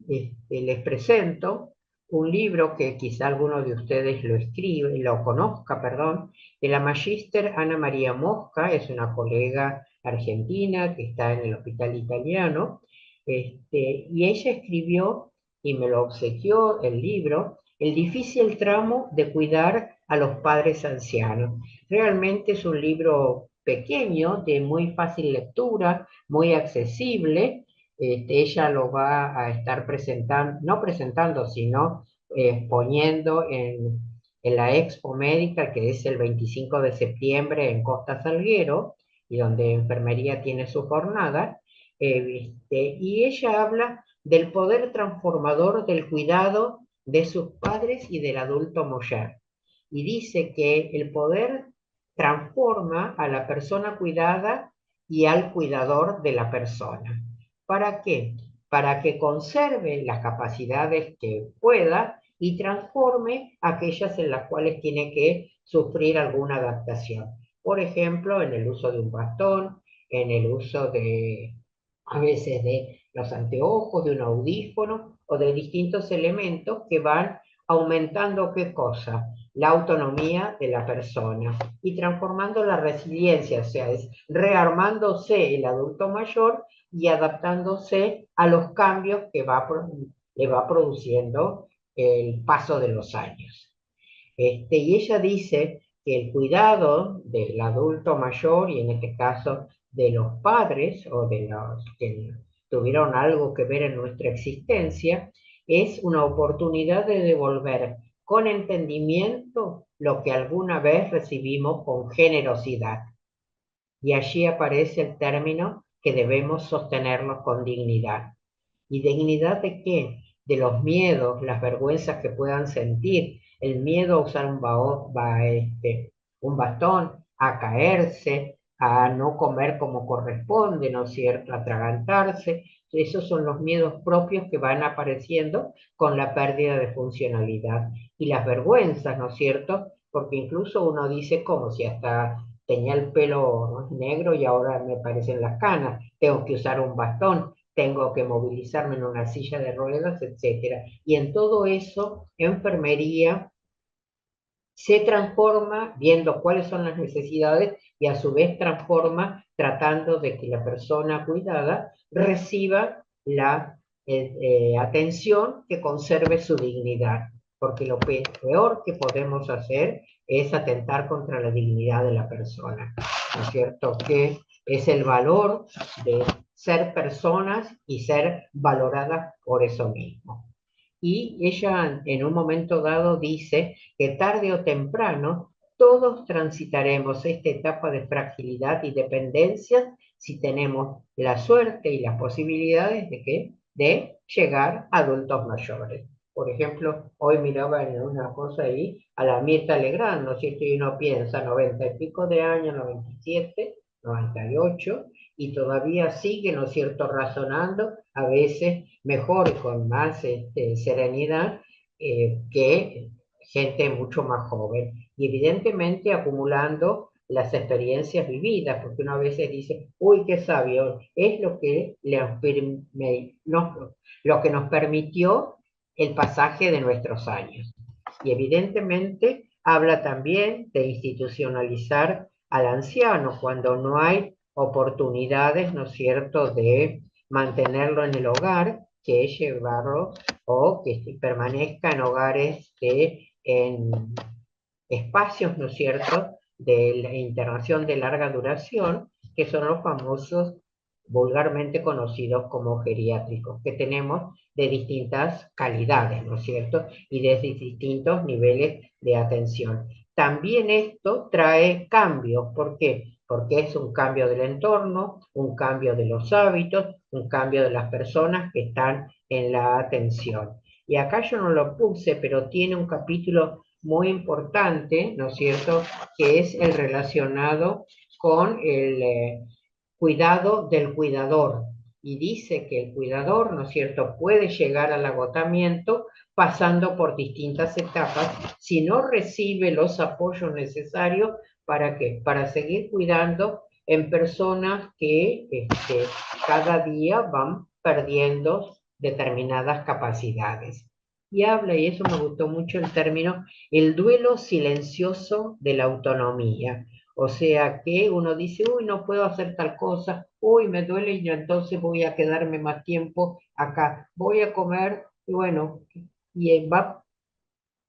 les presento un libro que quizá alguno de ustedes lo conozca, perdón, de la magíster Ana María Mosca, es una colega argentina que está en el Hospital Italiano, y ella escribió y me lo obsequió el libro, El difícil tramo de cuidar a los padres ancianos. Realmente es un libro pequeño, de muy fácil lectura, muy accesible. Ella lo va a estar presentando, no presentando, sino exponiendo en la Expo Médica, que es el 25 de septiembre en Costa Salguero, y donde enfermería tiene su jornada, y ella habla del poder transformador del cuidado de sus padres y del adulto mayor. Y dice que el poder transforma a la persona cuidada y al cuidador de la persona. ¿Para qué? Para que conserve las capacidades que pueda y transforme aquellas en las cuales tiene que sufrir alguna adaptación. Por ejemplo, en el uso de un bastón, en el uso de, a veces, de los anteojos, de un audífono o de distintos elementos que van aumentando ¿qué cosa? La autonomía de la persona y transformando la resiliencia, o sea, es rearmándose el adulto mayor y adaptándose a los cambios que le va produciendo el paso de los años. Y ella dice que el cuidado del adulto mayor, y en este caso de los padres o de los que tuvieron algo que ver en nuestra existencia, es una oportunidad de devolver con entendimiento lo que alguna vez recibimos con generosidad. Y allí aparece el término que debemos sostenernos con dignidad. ¿Y dignidad de qué? De los miedos, las vergüenzas que puedan sentir, el miedo a usar un bastón, a caerse, a no comer como corresponde, ¿no es cierto?, a atragantarse. Esos son los miedos propios que van apareciendo con la pérdida de funcionalidad. Y las vergüenzas, ¿no es cierto? Porque incluso uno dice como si hasta tenía el pelo, ¿no?, negro y ahora me parecen las canas, tengo que usar un bastón, tengo que movilizarme en una silla de ruedas, etcétera. Y en todo eso, enfermería se transforma viendo cuáles son las necesidades y a su vez transforma tratando de que la persona cuidada reciba la atención que conserve su dignidad, porque lo peor que podemos hacer es atentar contra la dignidad de la persona, ¿no es cierto? Que es el valor de ser personas y ser valoradas por eso mismo. Y ella en un momento dado dice que tarde o temprano todos transitaremos esta etapa de fragilidad y dependencia si tenemos la suerte y las posibilidades de llegar a adultos mayores. Por ejemplo, hoy miraba en una cosa ahí a la Mirta Legrand, ¿no es cierto? Y uno piensa 90 y pico de años, 97, 98, y todavía sigue, ¿no es cierto?, razonando, a veces mejor y con más serenidad que gente mucho más joven. Y evidentemente acumulando las experiencias vividas, porque uno a veces dice, uy, qué sabio, es lo que nos permitió el pasaje de nuestros años. Y evidentemente habla también de institucionalizar al anciano cuando no hay oportunidades, ¿no es cierto?, de mantenerlo en el hogar, que es llevarlo o que permanezca en hogares en espacios, ¿no es cierto?, de la internación de larga duración, que son los famosos, vulgarmente conocidos como geriátricos, que tenemos de distintas calidades, ¿no es cierto?, y de distintos niveles de atención. También esto trae cambios. ¿Por qué? Porque es un cambio del entorno, un cambio de los hábitos, un cambio de las personas que están en la atención. Y acá yo no lo puse, pero tiene un capítulo muy importante, ¿no es cierto?, que es el relacionado con el cuidado del cuidador. Y dice que el cuidador, ¿no es cierto?, puede llegar al agotamiento pasando por distintas etapas si no recibe los apoyos necesarios ¿Para qué? Para seguir cuidando en personas que cada día van perdiendo determinadas capacidades. Y habla, y eso me gustó mucho el término, el duelo silencioso de la autonomía. O sea que uno dice, uy, no puedo hacer tal cosa, uy, me duele y entonces voy a quedarme más tiempo acá, voy a comer, y bueno, y va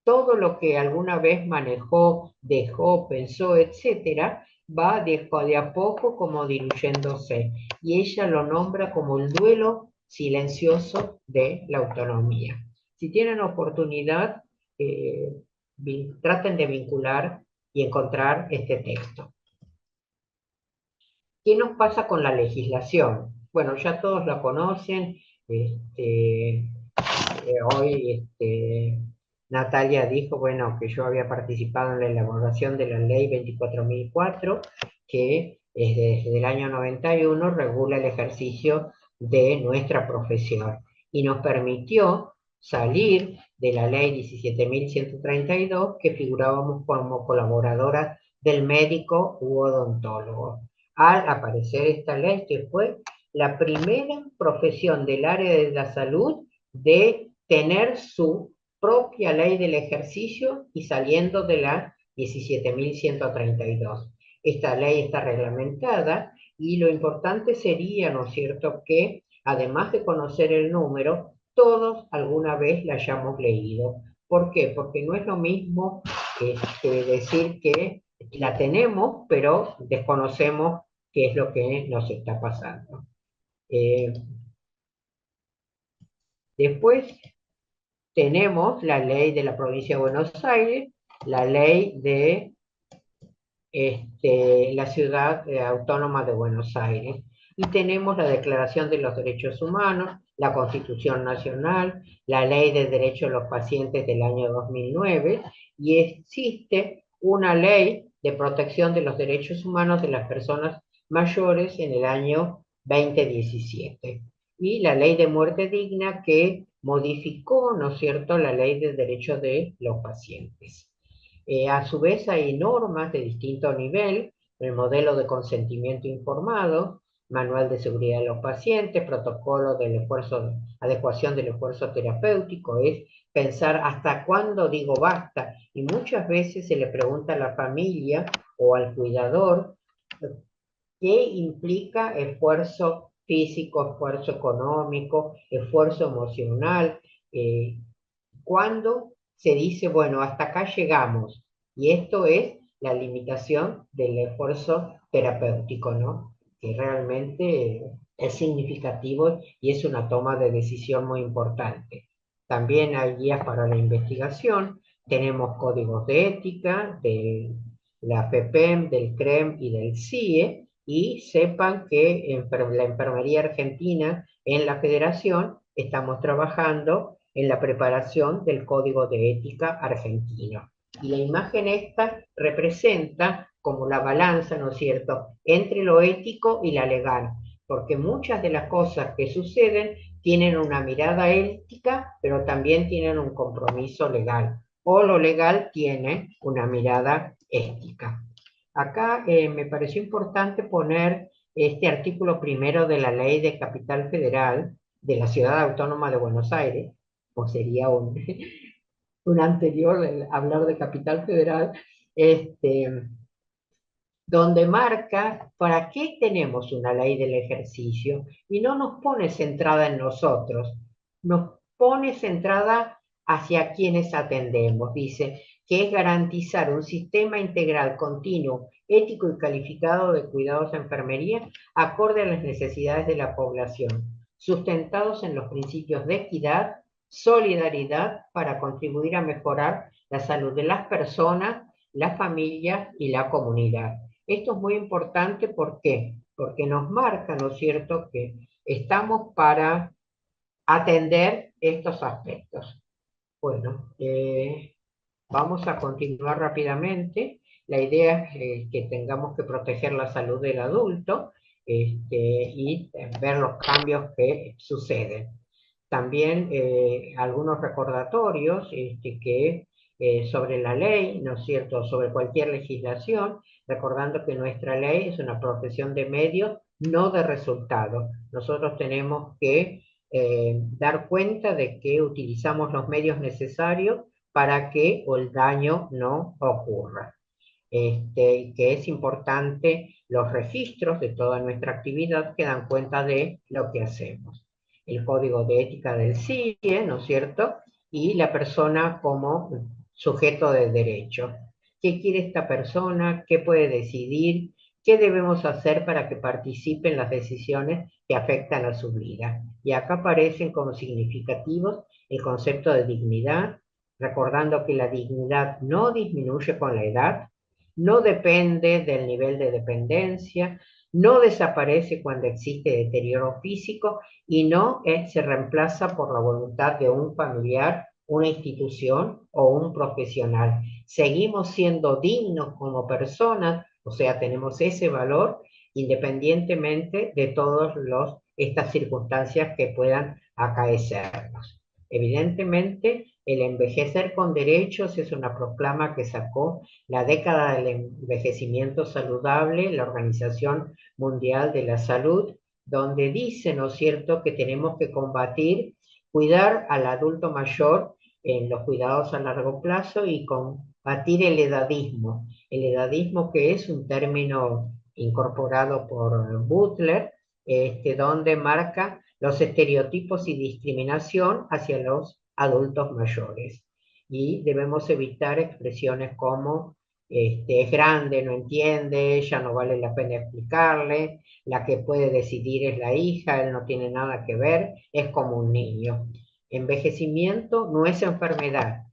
todo lo que alguna vez manejó, dejó, pensó, etcétera, va de a poco como diluyéndose. Y ella lo nombra como el duelo silencioso de la autonomía. Si tienen oportunidad, eh, traten de vincular y encontrar este texto. ¿Qué nos pasa con la legislación? Bueno, ya todos la conocen. Hoy Natalia dijo, bueno, que yo había participado en la elaboración de la ley 24.004, que desde el año 91 regula el ejercicio de nuestra profesión y nos permitió salir de la ley 17.132, que figurábamos como colaboradoras del médico u odontólogo. Al aparecer esta ley, que fue la primera profesión del área de la salud de tener su propia ley del ejercicio y saliendo de la 17.132. Esta ley está reglamentada y lo importante sería, ¿no es cierto?, que además de conocer el número, todos alguna vez la hayamos leído. ¿Por qué? Porque no es lo mismo decir que la tenemos, pero desconocemos qué es lo que nos está pasando. Eh, Después tenemos la ley de la provincia de Buenos Aires, la ley de la ciudad autónoma de Buenos Aires, y tenemos la Declaración de los Derechos Humanos, la Constitución Nacional, la Ley de Derechos de los Pacientes del año 2009, y existe una ley de protección de los derechos humanos de las personas mayores en el año 2017. Y la ley de muerte digna, que modificó, ¿no es cierto?, la ley de derechos de los pacientes. A su vez hay normas de distinto nivel, el modelo de consentimiento informado, manual de seguridad de los pacientes, protocolo del esfuerzo, adecuación del esfuerzo terapéutico, es pensar hasta cuándo digo basta. Y muchas veces se le pregunta a la familia o al cuidador qué implica esfuerzo físico, esfuerzo económico, esfuerzo emocional, cuando se dice, bueno, hasta acá llegamos, y esto es la limitación del esfuerzo terapéutico, ¿no? Que realmente es significativo y es una toma de decisión muy importante. También hay guías para la investigación, tenemos códigos de ética de la FEPEM, del CREM y del CIE, y sepan que en la enfermería argentina, en la federación, estamos trabajando en la preparación del Código de Ética argentino. Y la imagen esta representa como la balanza, ¿no es cierto?, entre lo ético y la legal, porque muchas de las cosas que suceden tienen una mirada ética, pero también tienen un compromiso legal, o lo legal tiene una mirada ética. Acá me pareció importante poner este artículo primero de la Ley de Capital Federal de la Ciudad Autónoma de Buenos Aires, o sería un anterior hablar de Capital Federal, donde marca para qué tenemos una ley del ejercicio y no nos pone centrada en nosotros, nos pone centrada hacia quienes atendemos. Dice que es garantizar un sistema integral, continuo, ético y calificado de cuidados de enfermería acorde a las necesidades de la población, sustentados en los principios de equidad, solidaridad para contribuir a mejorar la salud de las personas, la familia y la comunidad. Esto es muy importante, ¿por qué? Porque nos marca, ¿no es cierto?, que estamos para atender estos aspectos. Bueno, vamos a continuar rápidamente. La idea es que tengamos que proteger la salud del adulto y ver los cambios que suceden. También algunos recordatorios que sobre la ley, ¿no es cierto?, sobre cualquier legislación, recordando que nuestra ley es una profesión de medios, no de resultados. Nosotros tenemos que dar cuenta de que utilizamos los medios necesarios para que el daño no ocurra. Que es importante los registros de toda nuestra actividad que dan cuenta de lo que hacemos. El código de ética del CIE, ¿no es cierto? Y la persona como sujeto de derecho. ¿Qué quiere esta persona? ¿Qué puede decidir? ¿Qué debemos hacer para que participe en las decisiones que afectan a su vida? Y acá aparecen como significativos el concepto de dignidad, recordando que la dignidad no disminuye con la edad, no depende del nivel de dependencia, no desaparece cuando existe deterioro físico y no se reemplaza por la voluntad de un familiar, una institución o un profesional. Seguimos siendo dignos como personas, o sea, tenemos ese valor independientemente de todas estas circunstancias que puedan acaecernos. Evidentemente, el envejecer con derechos es una proclama que sacó la década del envejecimiento saludable, la Organización Mundial de la Salud, donde dice, ¿no es cierto?, que tenemos que combatir, cuidar al adulto mayor en los cuidados a largo plazo y combatir el edadismo. El edadismo, que es un término incorporado por Butler, donde marca los estereotipos y discriminación hacia los adultos mayores. Y debemos evitar expresiones como es grande, no entiende, ya no vale la pena explicarle, la que puede decidir es la hija, él no tiene nada que ver, es como un niño. Envejecimiento no es enfermedad.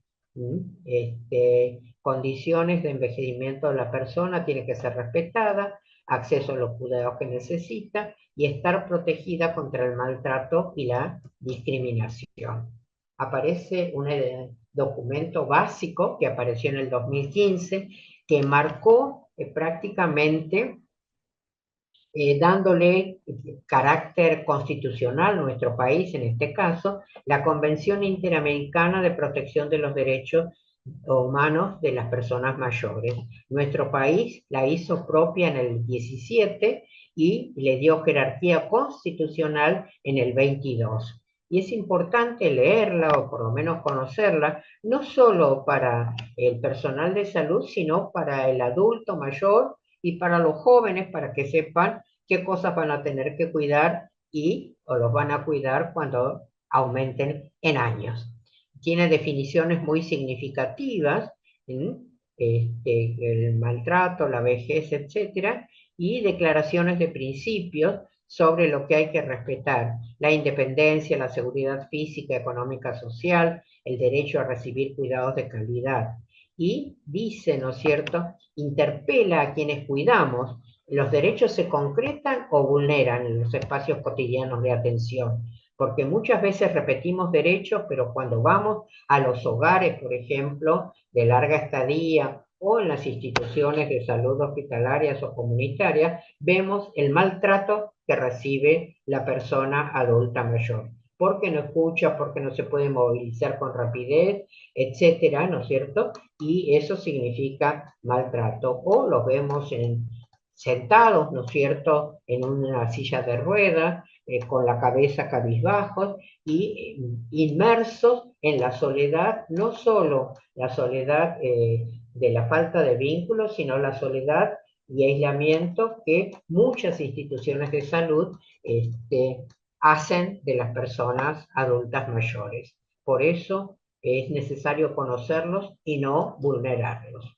Condiciones de envejecimiento de la persona tiene que ser respetada, acceso a los cuidados que necesita y estar protegida contra el maltrato y la discriminación. Aparece un documento básico que apareció en el 2015 que marcó prácticamente dándole carácter constitucional a nuestro país, en este caso, la Convención Interamericana de Protección de los Derechos Humanos de las Personas Mayores. Nuestro país la hizo propia en el 17 y le dio jerarquía constitucional en el 22. Y es importante leerla o por lo menos conocerla, no solo para el personal de salud, sino para el adulto mayor y para los jóvenes, para que sepan qué cosas van a tener que cuidar o los van a cuidar cuando aumenten en años. Tiene definiciones muy significativas, el maltrato, la vejez, etcétera, y declaraciones de principios sobre lo que hay que respetar: la independencia, la seguridad física, económica, social, el derecho a recibir cuidados de calidad. Y dice, ¿no es cierto?, interpela a quienes cuidamos. ¿Los derechos se concretan o vulneran en los espacios cotidianos de atención? Porque muchas veces repetimos derechos, pero cuando vamos a los hogares, por ejemplo, de larga estadía o en las instituciones de salud hospitalarias o comunitarias, vemos el maltrato que recibe la persona adulta mayor, porque no escucha, porque no se puede movilizar con rapidez, etcétera, ¿no es cierto? Y eso significa maltrato. O los vemos sentados, ¿no es cierto?, en una silla de ruedas, con la cabeza cabizbajos y inmersos en la soledad, no solo la soledad de la falta de vínculos, sino la soledad y aislamiento que muchas instituciones de salud hacen de las personas adultas mayores. Por eso es necesario conocerlos y no vulnerarlos.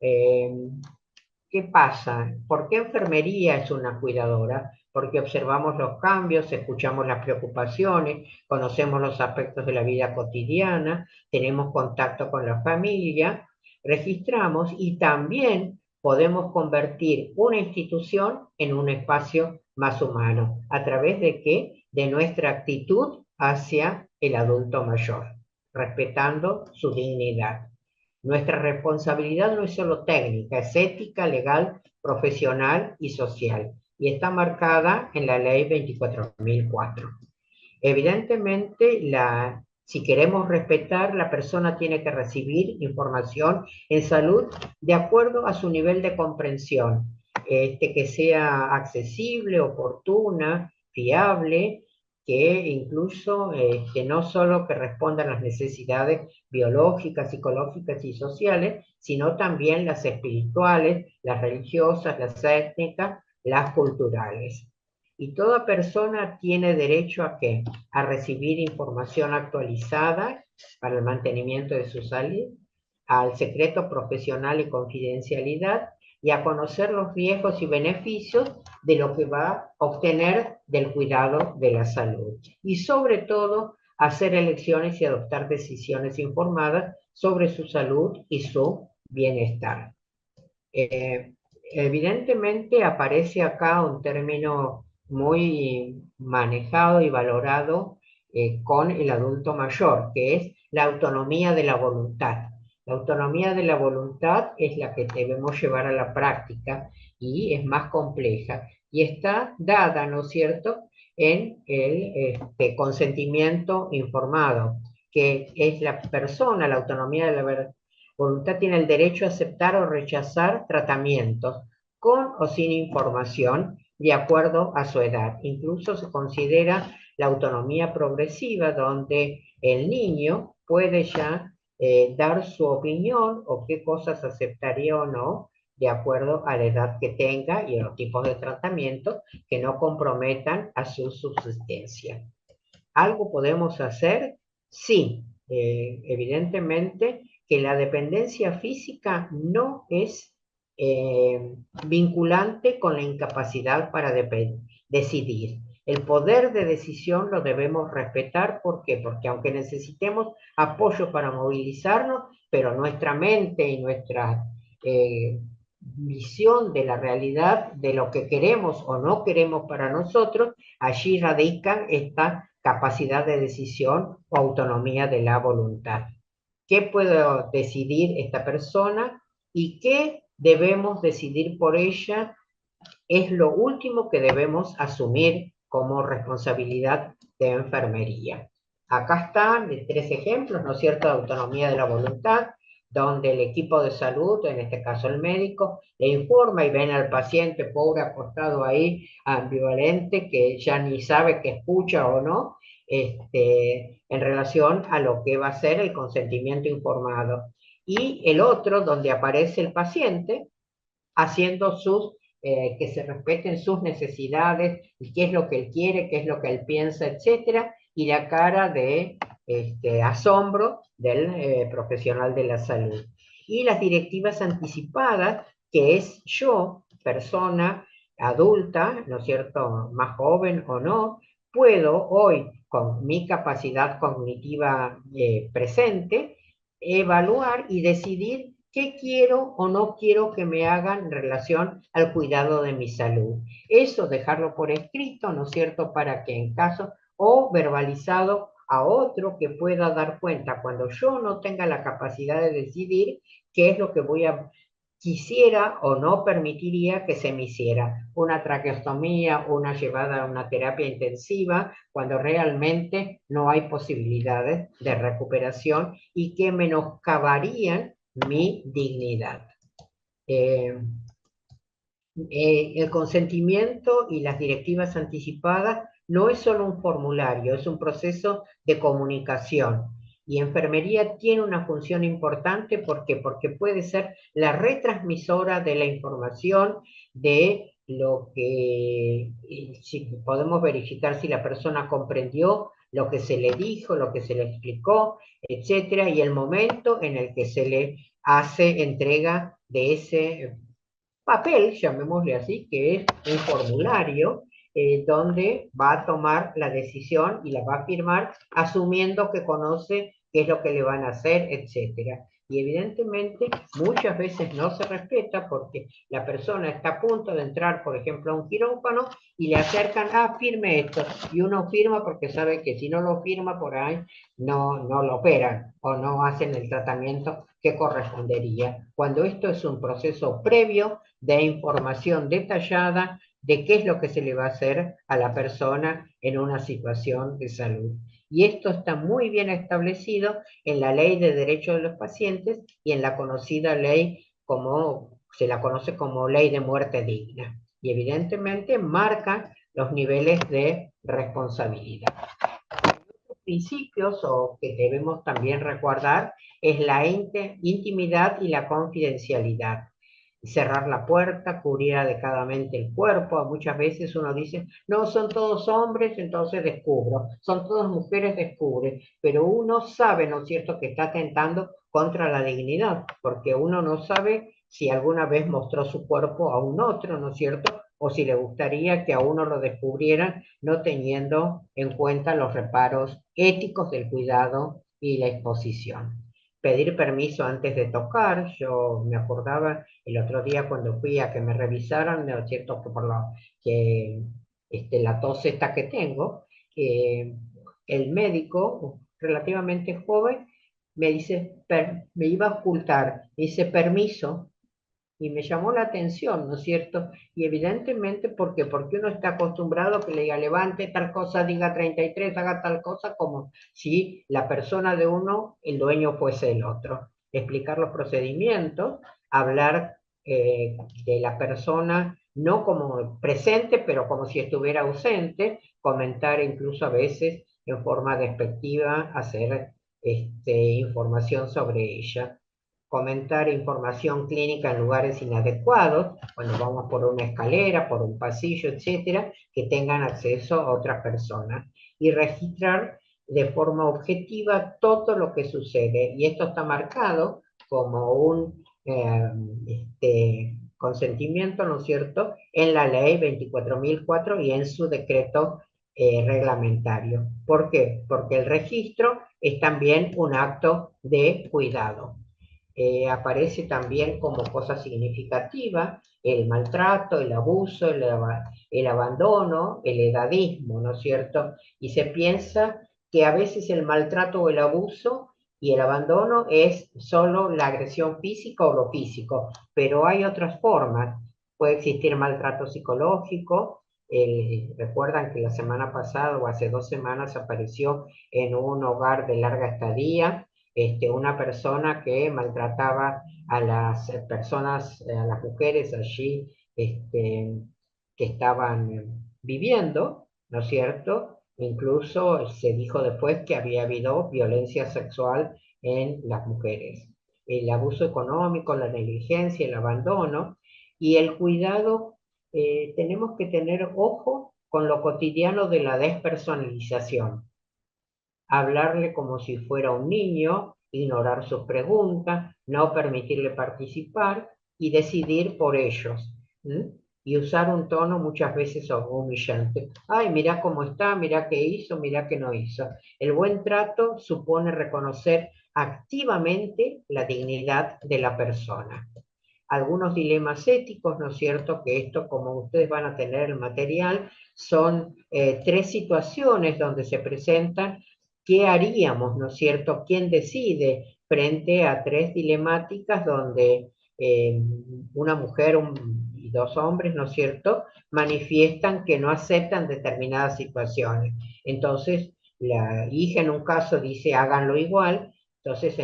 ¿Qué pasa? ¿Por qué enfermería es una cuidadora? Porque observamos los cambios, escuchamos las preocupaciones, conocemos los aspectos de la vida cotidiana, tenemos contacto con la familia, registramos y también podemos convertir una institución en un espacio más humano. ¿A través de qué? De nuestra actitud hacia el adulto mayor, respetando su dignidad. Nuestra responsabilidad no es solo técnica, es ética, legal, profesional y social, y está marcada en la Ley 24.004. Evidentemente, la Si queremos respetar, la persona tiene que recibir información en salud de acuerdo a su nivel de comprensión, que sea accesible, oportuna, fiable, que incluso no solo que responda a las necesidades biológicas, psicológicas y sociales, sino también las espirituales, las religiosas, las étnicas, las culturales. Y toda persona tiene derecho ¿a qué? A recibir información actualizada para el mantenimiento de su salud, al secreto profesional y confidencialidad, y a conocer los riesgos y beneficios de lo que va a obtener del cuidado de la salud. Y sobre todo, hacer elecciones y adoptar decisiones informadas sobre su salud y su bienestar. Evidentemente aparece acá un término muy manejado y valorado con el adulto mayor, que es la autonomía de la voluntad. La autonomía de la voluntad es la que debemos llevar a la práctica y es más compleja y está dada, ¿no es cierto?, en el consentimiento informado, que es la persona, la autonomía de la voluntad tiene el derecho a aceptar o rechazar tratamientos con o sin información de acuerdo a su edad. Incluso se considera la autonomía progresiva, donde el niño puede ya dar su opinión o qué cosas aceptaría o no de acuerdo a la edad que tenga y a los tipos de tratamiento que no comprometan a su subsistencia. ¿Algo podemos hacer? Sí, evidentemente que la dependencia física no es vinculante con la incapacidad para decidir. El poder de decisión lo debemos respetar. ¿Por qué? Porque aunque necesitemos apoyo para movilizarnos, pero nuestra mente y nuestra visión de la realidad, de lo que queremos o no queremos para nosotros, allí radica esta capacidad de decisión o autonomía de la voluntad. ¿Qué puede decidir esta persona y qué debemos decidir por ella? Es lo último que debemos asumir como responsabilidad de enfermería. Acá están 3 ejemplos, ¿no es cierto?, de autonomía de la voluntad, donde el equipo de salud, en este caso el médico, le informa y ven al paciente pobre acostado ahí, ambivalente, que ya ni sabe que escucha o no, en relación a lo que va a ser el consentimiento informado. Y el otro, donde aparece el paciente haciendo que se respeten sus necesidades, y qué es lo que él quiere, qué es lo que él piensa, etcétera, y la cara de asombro del profesional de la salud. Y las directivas anticipadas, que es yo, persona adulta, ¿no es cierto?, más joven o no, puedo hoy, con mi capacidad cognitiva presente, evaluar y decidir qué quiero o no quiero que me hagan en relación al cuidado de mi salud. Eso dejarlo por escrito, ¿no es cierto?, para que en caso, o verbalizado a otro que pueda dar cuenta cuando yo no tenga la capacidad de decidir qué es lo que quisiera o no permitiría que se me hiciera una traqueostomía, una llevada a una terapia intensiva, cuando realmente no hay posibilidades de recuperación y que menoscabarían mi dignidad. El consentimiento y las directivas anticipadas no es solo un formulario, es un proceso de comunicación. Y enfermería tiene una función importante, ¿por qué? Porque puede ser la retransmisora de la información, de lo que si podemos verificar si la persona comprendió lo que se le dijo, lo que se le explicó, etcétera, y el momento en el que se le hace entrega de ese papel, llamémosle así, que es un formulario donde va a tomar la decisión y la va a firmar asumiendo que conoce qué es lo que le van a hacer, etcétera. Y evidentemente muchas veces no se respeta porque la persona está a punto de entrar, por ejemplo, a un quirófano y le acercan, firme esto, y uno firma porque sabe que si no lo firma por ahí no lo operan o no hacen el tratamiento que correspondería, cuando esto es un proceso previo de información detallada, de qué es lo que se le va a hacer a la persona en una situación de salud. Y esto está muy bien establecido en la Ley de Derechos de los Pacientes y en la conocida ley como se la conoce como Ley de Muerte Digna. Y evidentemente marca los niveles de responsabilidad. Principios o que debemos también recordar es la intimidad y la confidencialidad. Cerrar la puerta, cubrir adecuadamente el cuerpo. Muchas veces uno dice, no, son todos hombres, entonces descubro, son todas mujeres, descubre, pero uno sabe, ¿no es cierto?, que está atentando contra la dignidad, porque uno no sabe si alguna vez mostró su cuerpo a un otro, ¿no es cierto?, o si le gustaría que a uno lo descubrieran no teniendo en cuenta los reparos éticos del cuidado y la exposición. Pedir permiso antes de tocar, yo me acordaba el otro día cuando fui a que me revisaran, ¿no es cierto?, que por lo que la tos esta que tengo, el médico, relativamente joven, me dice, me iba a ocultar, me dice permiso, y me llamó la atención, ¿no es cierto? Y evidentemente, ¿por qué? Porque uno está acostumbrado a que le diga, levante tal cosa, diga 33, haga tal cosa, como si la persona de uno, el dueño fuese el otro. Explicar los procedimientos, hablar de la persona no como presente, pero como si estuviera ausente, comentar incluso a veces en forma despectiva, hacer información sobre ella, comentar información clínica en lugares inadecuados, cuando vamos por una escalera, por un pasillo, etcétera, que tengan acceso a otras personas, y registrar de forma objetiva todo lo que sucede. Y esto está marcado como un consentimiento, ¿no es cierto?, en la ley 24.004 y en su decreto reglamentario. ¿Por qué? Porque el registro es también un acto de cuidado. Aparece también como cosa significativa el maltrato, el abuso, el abandono, el edadismo, ¿no es cierto? Y se piensa que a veces el maltrato o el abuso y el abandono es solo la agresión física o lo físico, pero hay otras formas. Puede existir maltrato psicológico. Recuerdan que la semana pasada o hace 2 semanas apareció en un hogar de larga estadía una persona que maltrataba a las personas, a las mujeres allí que estaban viviendo, ¿no es cierto? Incluso se dijo después que había habido violencia sexual en las mujeres. El abuso económico, la negligencia, el abandono y el cuidado, tenemos que tener ojo con lo cotidiano de la despersonalización, hablarle como si fuera un niño, ignorar sus preguntas, no permitirle participar y decidir por ellos. ¿Mm? Y usar un tono muchas veces humillante. Ay, mira cómo está, mira qué hizo, mira qué no hizo. El buen trato supone reconocer activamente la dignidad de la persona. Algunos dilemas éticos, ¿no es cierto? Que esto, como ustedes van a tener el material, son 3 situaciones donde se presentan qué haríamos, ¿no es cierto? ¿Quién decide frente a 3 dilemáticas donde una mujer y 2 hombres, ¿no es cierto?, manifiestan que no aceptan determinadas situaciones. Entonces, la hija en un caso dice háganlo igual, entonces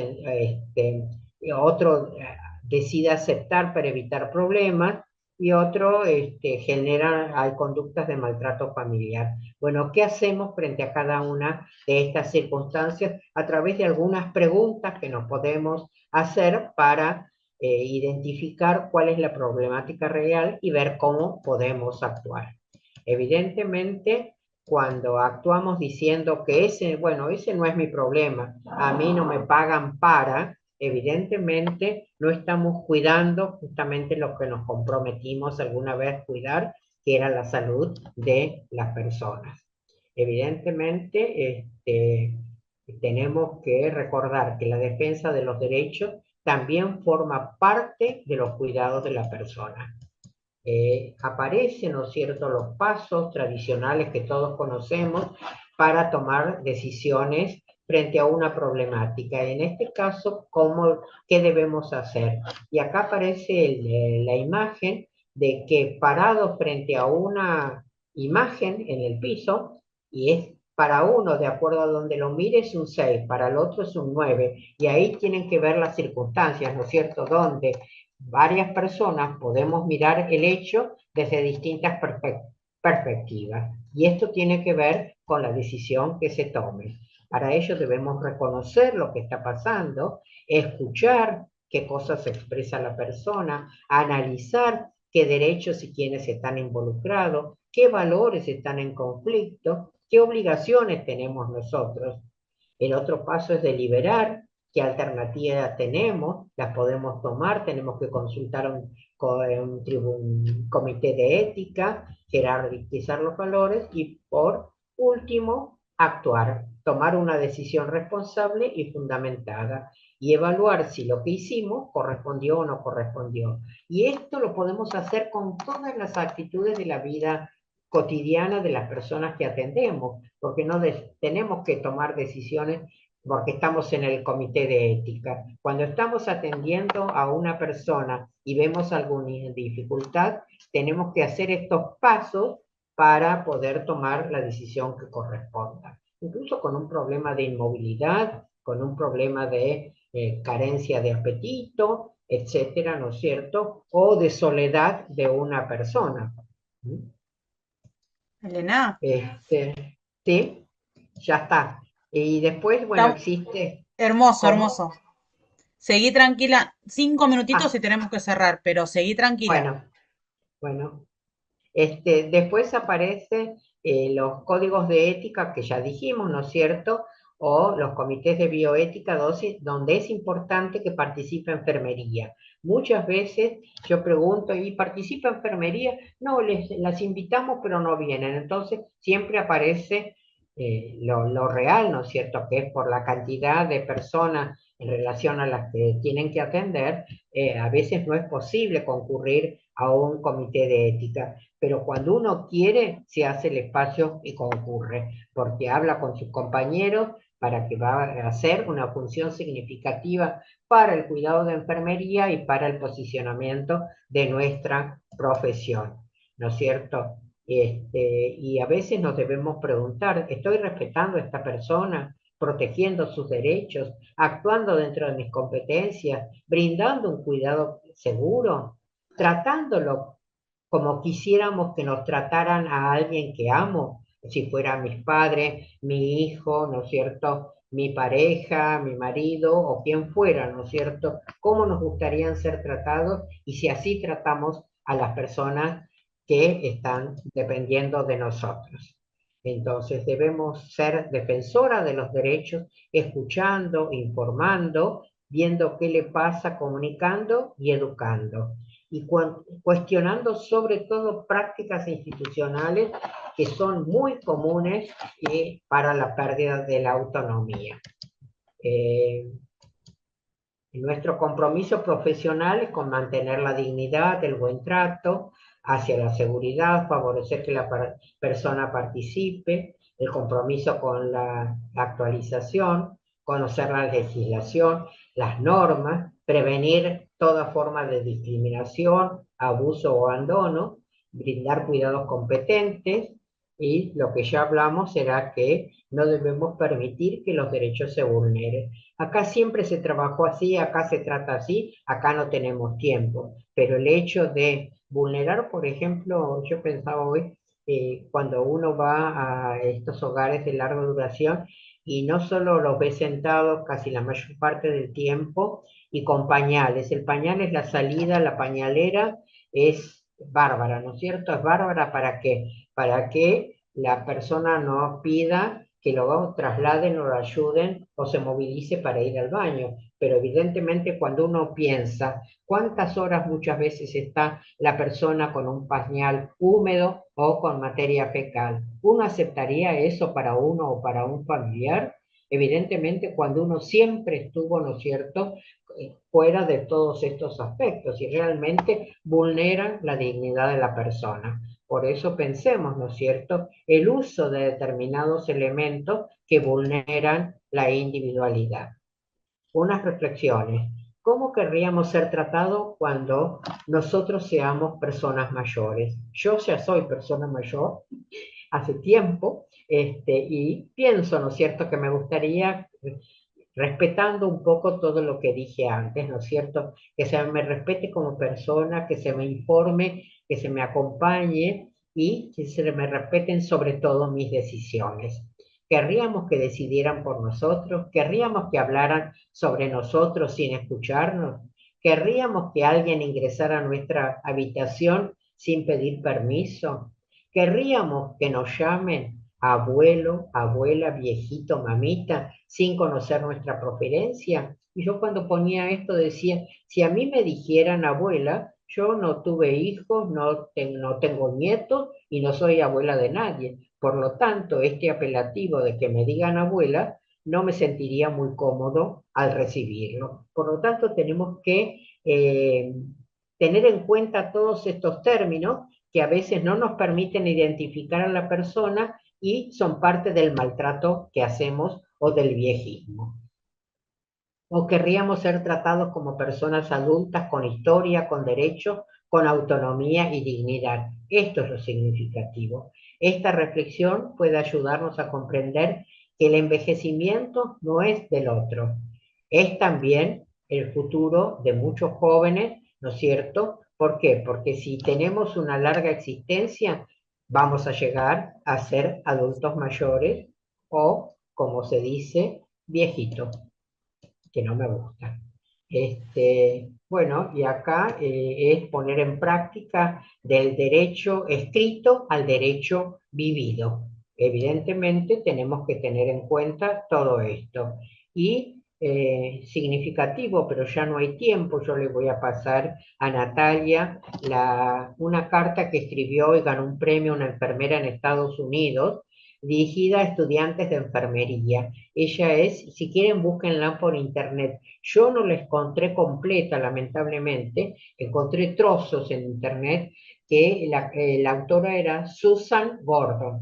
otro decide aceptar para evitar problemas y otro genera, hay conductas de maltrato familiar. Bueno, ¿qué hacemos frente a cada una de estas circunstancias? A través de algunas preguntas que nos podemos hacer para identificar cuál es la problemática real y ver cómo podemos actuar. Evidentemente, cuando actuamos diciendo que bueno, ese no es mi problema, a mí no me pagan para, evidentemente no estamos cuidando justamente lo que nos comprometimos alguna vez cuidar, que era la salud de las personas. Evidentemente, tenemos que recordar que la defensa de los derechos también forma parte de los cuidados de la persona. Aparecen, ¿no es cierto?, los pasos tradicionales que todos conocemos para tomar decisiones frente a una problemática. En este caso, ¿qué debemos hacer? Y acá aparece la imagen de que parado frente a una imagen en el piso, y es para uno, de acuerdo a donde lo mire, es un 6, para el otro es un 9, y ahí tienen que ver las circunstancias, ¿no es cierto?, donde varias personas podemos mirar el hecho desde distintas perspectivas, y esto tiene que ver con la decisión que se tome. Para ello debemos reconocer lo que está pasando, escuchar qué cosas expresa la persona, analizar qué derechos y quiénes están involucrados, qué valores están en conflicto, qué obligaciones tenemos nosotros. El otro paso es deliberar qué alternativas tenemos, las podemos tomar, tenemos que consultar un comité de ética, jerarquizar los valores y por último, actuar, tomar una decisión responsable y fundamentada y evaluar si lo que hicimos correspondió o no correspondió. Y esto lo podemos hacer con todas las actitudes de la vida cotidiana de las personas que atendemos, porque no tenemos que tomar decisiones porque estamos en el comité de ética. Cuando estamos atendiendo a una persona y vemos alguna dificultad, tenemos que hacer estos pasos para poder tomar la decisión que corresponda. Incluso con un problema de inmovilidad, con un problema de carencia de apetito, etcétera, ¿no es cierto? O de soledad de una persona. Elena, Sí, ya está. Y después, bueno, está existe, hermoso, ¿cómo? hermoso. Seguí tranquila, 5 minutitos y Ah, tenemos que cerrar, pero seguí tranquila. bueno, bueno. Después aparecen los códigos de ética que ya dijimos, ¿no es cierto? O los comités de bioética donde es importante que participe enfermería. Muchas veces yo pregunto, ¿y participa enfermería? No, las invitamos, pero no vienen. Entonces siempre aparece lo real, ¿no es cierto? Que es por la cantidad de personas en relación a las que tienen que atender, a veces no es posible concurrir a un comité de ética, pero cuando uno quiere, se hace el espacio y concurre, porque habla con sus compañeros para que va a hacer una función significativa para el cuidado de enfermería y para el posicionamiento de nuestra profesión, ¿no es cierto? Y a veces nos debemos preguntar, ¿estoy respetando a esta persona, protegiendo sus derechos, actuando dentro de mis competencias, brindando un cuidado seguro, tratándolo como quisiéramos que nos trataran a alguien que amo, si fuera mis padres, mi hijo, ¿no es cierto? Mi pareja, mi marido o quien fuera, ¿no es cierto? ¿Cómo nos gustaría ser tratados y si así tratamos a las personas que están dependiendo de nosotros? Entonces debemos ser defensoras de los derechos, escuchando, informando, viendo qué le pasa, comunicando y educando y cuestionando sobre todo prácticas institucionales que son muy comunes para la pérdida de la autonomía. Eh, Nuestro compromiso profesional es con mantener la dignidad, el buen trato hacia la seguridad, favorecer que la persona participe, el compromiso con la actualización, conocer la legislación, las normas, prevenir toda forma de discriminación, abuso o abandono, brindar cuidados competentes y lo que ya hablamos será que no debemos permitir que los derechos se vulneren. Acá siempre se trabajó así, acá se trata así, acá no tenemos tiempo. Pero el hecho de vulnerar, por ejemplo, yo pensaba hoy, cuando uno va a estos hogares de larga duración y no solo los ve sentados casi la mayor parte del tiempo y con pañales. El pañal es la salida, la pañalera es bárbara, ¿no es cierto? Es bárbara para que la persona no pida que lo trasladen o lo ayuden o se movilice para ir al baño. Pero evidentemente cuando uno piensa cuántas horas muchas veces está la persona con un pañal húmedo o con materia fecal, ¿uno aceptaría eso para uno o para un familiar? Evidentemente cuando uno siempre estuvo, ¿no es cierto?, fuera de todos estos aspectos y realmente vulneran la dignidad de la persona. Por eso pensemos, ¿no es cierto?, el uso de determinados elementos que vulneran la individualidad. Unas reflexiones. ¿Cómo querríamos ser tratados cuando nosotros seamos personas mayores? Yo ya soy persona mayor hace tiempo, y pienso, ¿no es cierto?, que me gustaría, respetando un poco todo lo que dije antes, ¿no es cierto?, que se me respete como persona, que se me informe, que se me acompañe y que se me respeten sobre todo mis decisiones. Querríamos que decidieran por nosotros, querríamos que hablaran sobre nosotros sin escucharnos, querríamos que alguien ingresara a nuestra habitación sin pedir permiso, querríamos que nos llamen abuelo, abuela, viejito, mamita, sin conocer nuestra preferencia. Y yo cuando ponía esto decía, si a mí me dijeran abuela, yo no tuve hijos, no tengo nietos y no soy abuela de nadie. Por lo tanto, este apelativo de que me digan abuela, no me sentiría muy cómodo al recibirlo. Por lo tanto, tenemos que tener en cuenta todos estos términos que a veces no nos permiten identificar a la persona y son parte del maltrato que hacemos o del viejismo. O querríamos ser tratados como personas adultas con historia, con derechos, con autonomía y dignidad. Esto es lo significativo. Esta reflexión puede ayudarnos a comprender que el envejecimiento no es del otro, es también el futuro de muchos jóvenes, ¿no es cierto? ¿Por qué? Porque si tenemos una larga existencia, vamos a llegar a ser adultos mayores o, como se dice, viejitos, que no me gusta. Bueno, y acá es poner en práctica del derecho escrito al derecho vivido. Evidentemente tenemos que tener en cuenta todo esto. Y significativo, pero ya no hay tiempo, yo le voy a pasar a Natalia una carta que escribió y ganó un premio una enfermera en Estados Unidos, dirigida a estudiantes de enfermería. Ella es, si quieren, búsquenla por internet. Yo no la encontré completa, lamentablemente, encontré trozos en internet que la autora era Susan Gordon.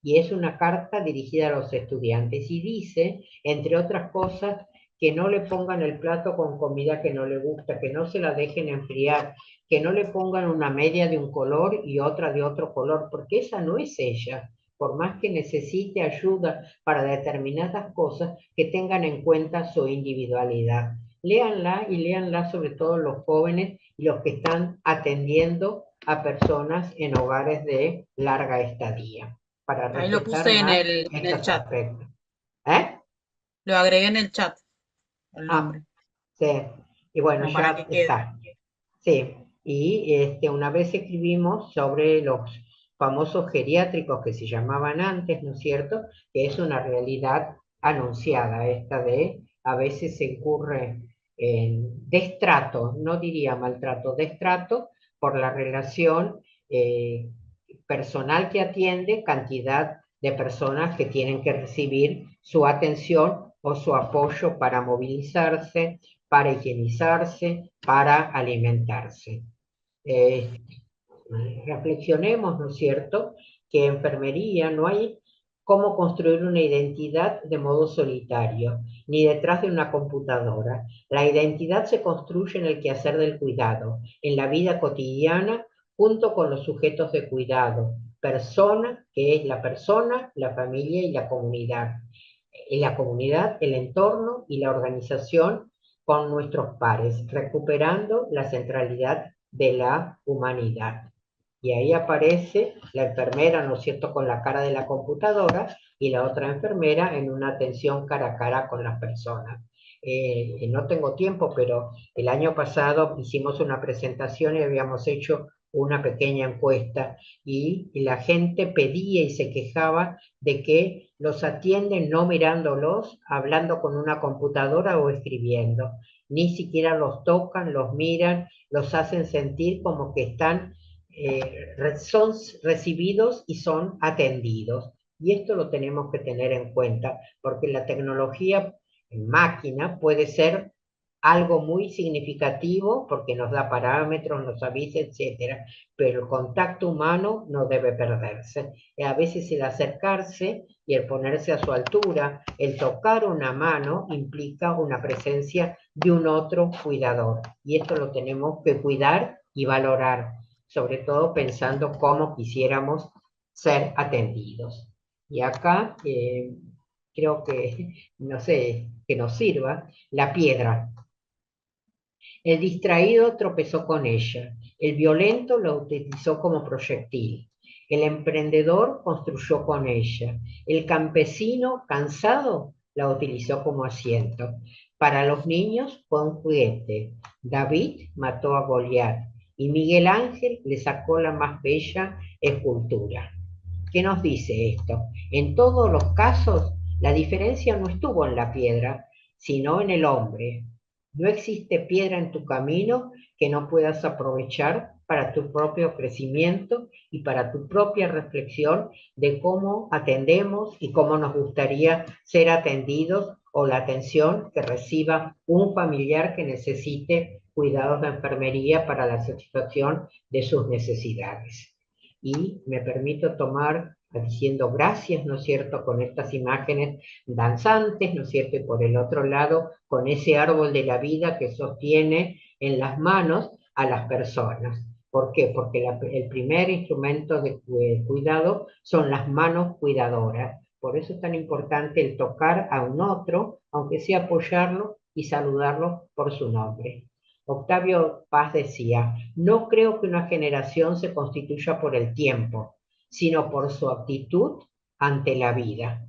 Y es una carta dirigida a los estudiantes y dice, entre otras cosas, que no le pongan el plato con comida que no le gusta, que no se la dejen enfriar, que no le pongan una media de un color y otra de otro color, porque esa no es ella. Por más que necesite ayuda para determinadas cosas, que tengan en cuenta su individualidad. Léanla y léanla sobre todo los jóvenes y los que están atendiendo a personas en hogares de larga estadía, para Ahí lo respetar puse más en el estos chat. aspectos. ¿Eh? Lo agregué en el chat, el Ah, nombre, sí. Y bueno, como para ya que quede. está. Sí, y una vez escribimos sobre los famosos geriátricos que se llamaban antes, ¿no es cierto? Que es una realidad anunciada, esta de a veces se incurre en destrato, no diría maltrato, destrato por la relación eh, personal que atiende, cantidad de personas que tienen que recibir su atención o su apoyo para movilizarse, para higienizarse, para alimentarse. Eh, Reflexionemos, ¿no es cierto?, que en enfermería no hay cómo construir una identidad de modo solitario, ni detrás de una computadora. La identidad se construye en el quehacer del cuidado, en la vida cotidiana, junto con los sujetos de cuidado, persona, que es la persona, la familia y la comunidad. En la comunidad, el entorno y la organización con nuestros pares, recuperando la centralidad de la humanidad. Y ahí aparece la enfermera, ¿no es cierto?, con la cara de la computadora y la otra enfermera en una atención cara a cara con las personas. No tengo tiempo, pero el año pasado hicimos una presentación y habíamos hecho una pequeña encuesta y la gente pedía y se quejaba de que los atienden no mirándolos, hablando con una computadora o escribiendo. Ni siquiera los tocan, los miran, los hacen sentir como que están son recibidos y son atendidos. Y esto lo tenemos que tener en cuenta, porque la tecnología en máquina puede ser algo muy significativo porque nos da parámetros, nos avisa, etcétera, pero el contacto humano no debe perderse. A veces el acercarse y el ponerse a su altura, el tocar una mano implica una presencia de un otro cuidador y esto lo tenemos que cuidar y valorar, sobre todo pensando cómo quisiéramos ser atendidos. Y acá creo que, no sé, que nos sirva la piedra. El distraído tropezó con ella, el violento la utilizó como proyectil, el emprendedor construyó con ella, el campesino cansado la utilizó como asiento. Para los niños fue un juguete. David mató a Goliat y Miguel Ángel le sacó la más bella escultura. ¿Qué nos dice esto? En todos los casos, la diferencia no estuvo en la piedra, sino en el hombre. No existe piedra en tu camino que no puedas aprovechar para tu propio crecimiento y para tu propia reflexión de cómo atendemos y cómo nos gustaría ser atendidos o la atención que reciba un familiar que necesite cuidados de enfermería para la satisfacción de sus necesidades. Y me permito tomar diciendo gracias, ¿no es cierto?, con estas imágenes danzantes, ¿no es cierto?, y por el otro lado, con ese árbol de la vida que sostiene en las manos a las personas. ¿Por qué? Porque el primer instrumento de cuidado son las manos cuidadoras. Por eso es tan importante el tocar a un otro, aunque sea apoyarlo y saludarlo por su nombre. Octavio Paz decía, no creo que una generación se constituya por el tiempo, sino por su actitud ante la vida.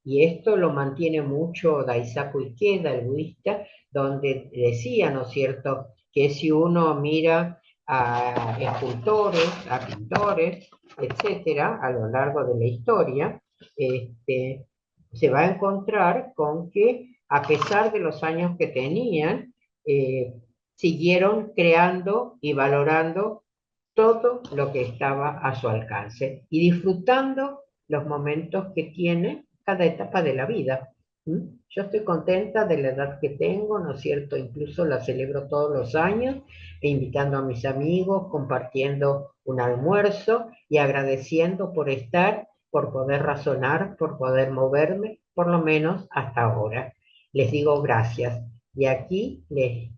Y esto lo mantiene mucho Daisaku Ikeda, el budista, donde decía, ¿no es cierto?, que si uno mira a escultores, a pintores, etcétera, a lo largo de la historia, se va a encontrar con que a pesar de los años que tenían, eh, siguieron creando y valorando todo lo que estaba a su alcance y disfrutando los momentos que tiene cada etapa de la vida. ¿Mm? Yo estoy contenta de la edad que tengo, ¿no es cierto? Incluso la celebro todos los años, e invitando a mis amigos, compartiendo un almuerzo y agradeciendo por estar, por poder razonar, por poder moverme, por lo menos hasta ahora. Les digo gracias. Y aquí les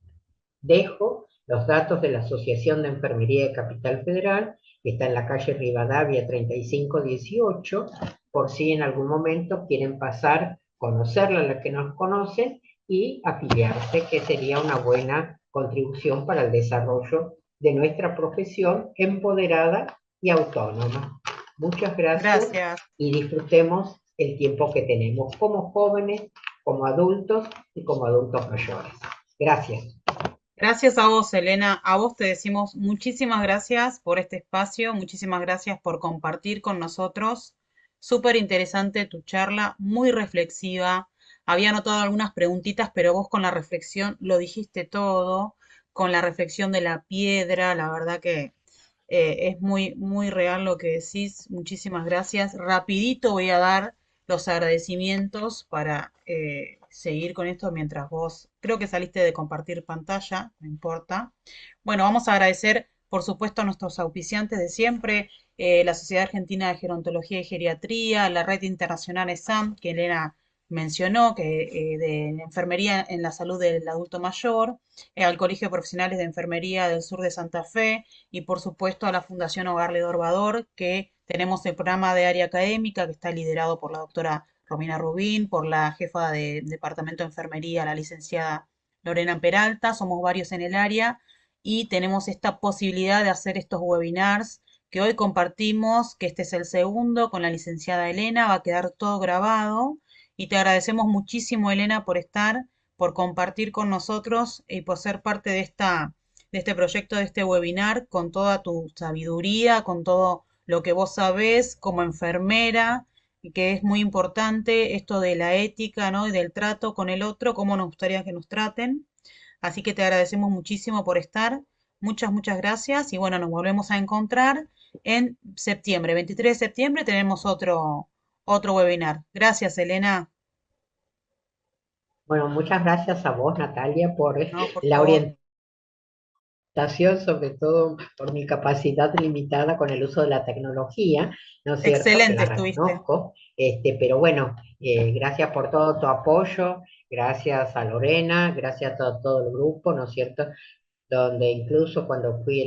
dejo los datos de la Asociación de Enfermería de Capital Federal, que está en la calle Rivadavia 3518, por si en algún momento quieren pasar, conocerla, la que nos conocen, y afiliarse, que sería una buena contribución para el desarrollo de nuestra profesión empoderada y autónoma. Muchas gracias Gracias. y disfrutemos el tiempo que tenemos como jóvenes, como adultos y como adultos mayores. Gracias. Gracias a vos, Elena. A vos te decimos muchísimas gracias por este espacio, muchísimas gracias por compartir con nosotros. Súper interesante tu charla, muy reflexiva. Había anotado algunas preguntitas, pero vos con la reflexión lo dijiste todo, con la reflexión de la piedra, la verdad que es muy, muy real lo que decís. Muchísimas gracias. Rapidito voy a dar los agradecimientos para seguir con esto mientras vos, creo que saliste de compartir pantalla, no importa. Bueno, vamos a agradecer, por supuesto, a nuestros auspiciantes de siempre, la Sociedad Argentina de Gerontología y Geriatría, la Red Internacional ESAM, que Elena mencionó, que de enfermería en la salud del adulto mayor, al Colegio de Profesionales de Enfermería del Sur de Santa Fe, y por supuesto a la Fundación Hogar Ledor, que tenemos el programa de área académica que está liderado por la doctora Romina Rubín, por la jefa de Departamento de Enfermería, la licenciada Lorena Peralta, somos varios en el área y tenemos esta posibilidad de hacer estos webinars que hoy compartimos, que este es el segundo con la licenciada Elena, va a quedar todo grabado y te agradecemos muchísimo, Elena, por estar, por compartir con nosotros y por ser parte de este proyecto, de este webinar, con toda tu sabiduría, con todo lo que vos sabés como enfermera, y que es muy importante esto de la ética, ¿no? Y del trato con el otro, cómo nos gustaría que nos traten. Así que te agradecemos muchísimo por estar. Muchas, muchas gracias. Y bueno, nos volvemos a encontrar en septiembre. 23 de septiembre tenemos otro webinar. Gracias, Elena. Bueno, muchas gracias a vos, Natalia, por No, por la favor. orientación, sobre todo por mi capacidad limitada con el uso de la tecnología, ¿no es cierto? Que Excelente la estuviste. reconozco, pero bueno, gracias por todo tu apoyo, gracias a Lorena, gracias a todo el grupo, ¿no es cierto? Donde incluso cuando fui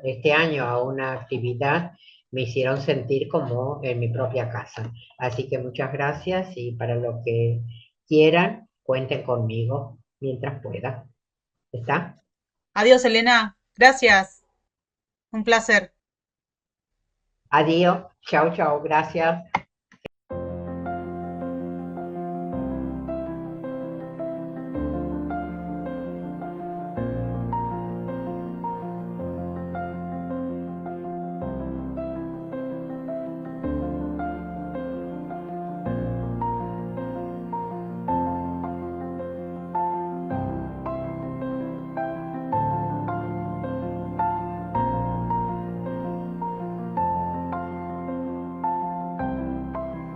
este año a una actividad, me hicieron sentir como en mi propia casa. Así que muchas gracias y para lo que quieran, cuenten conmigo mientras pueda. ¿Está? Adiós, Elena. Gracias. Un placer. Adiós. Chao, chao. Gracias.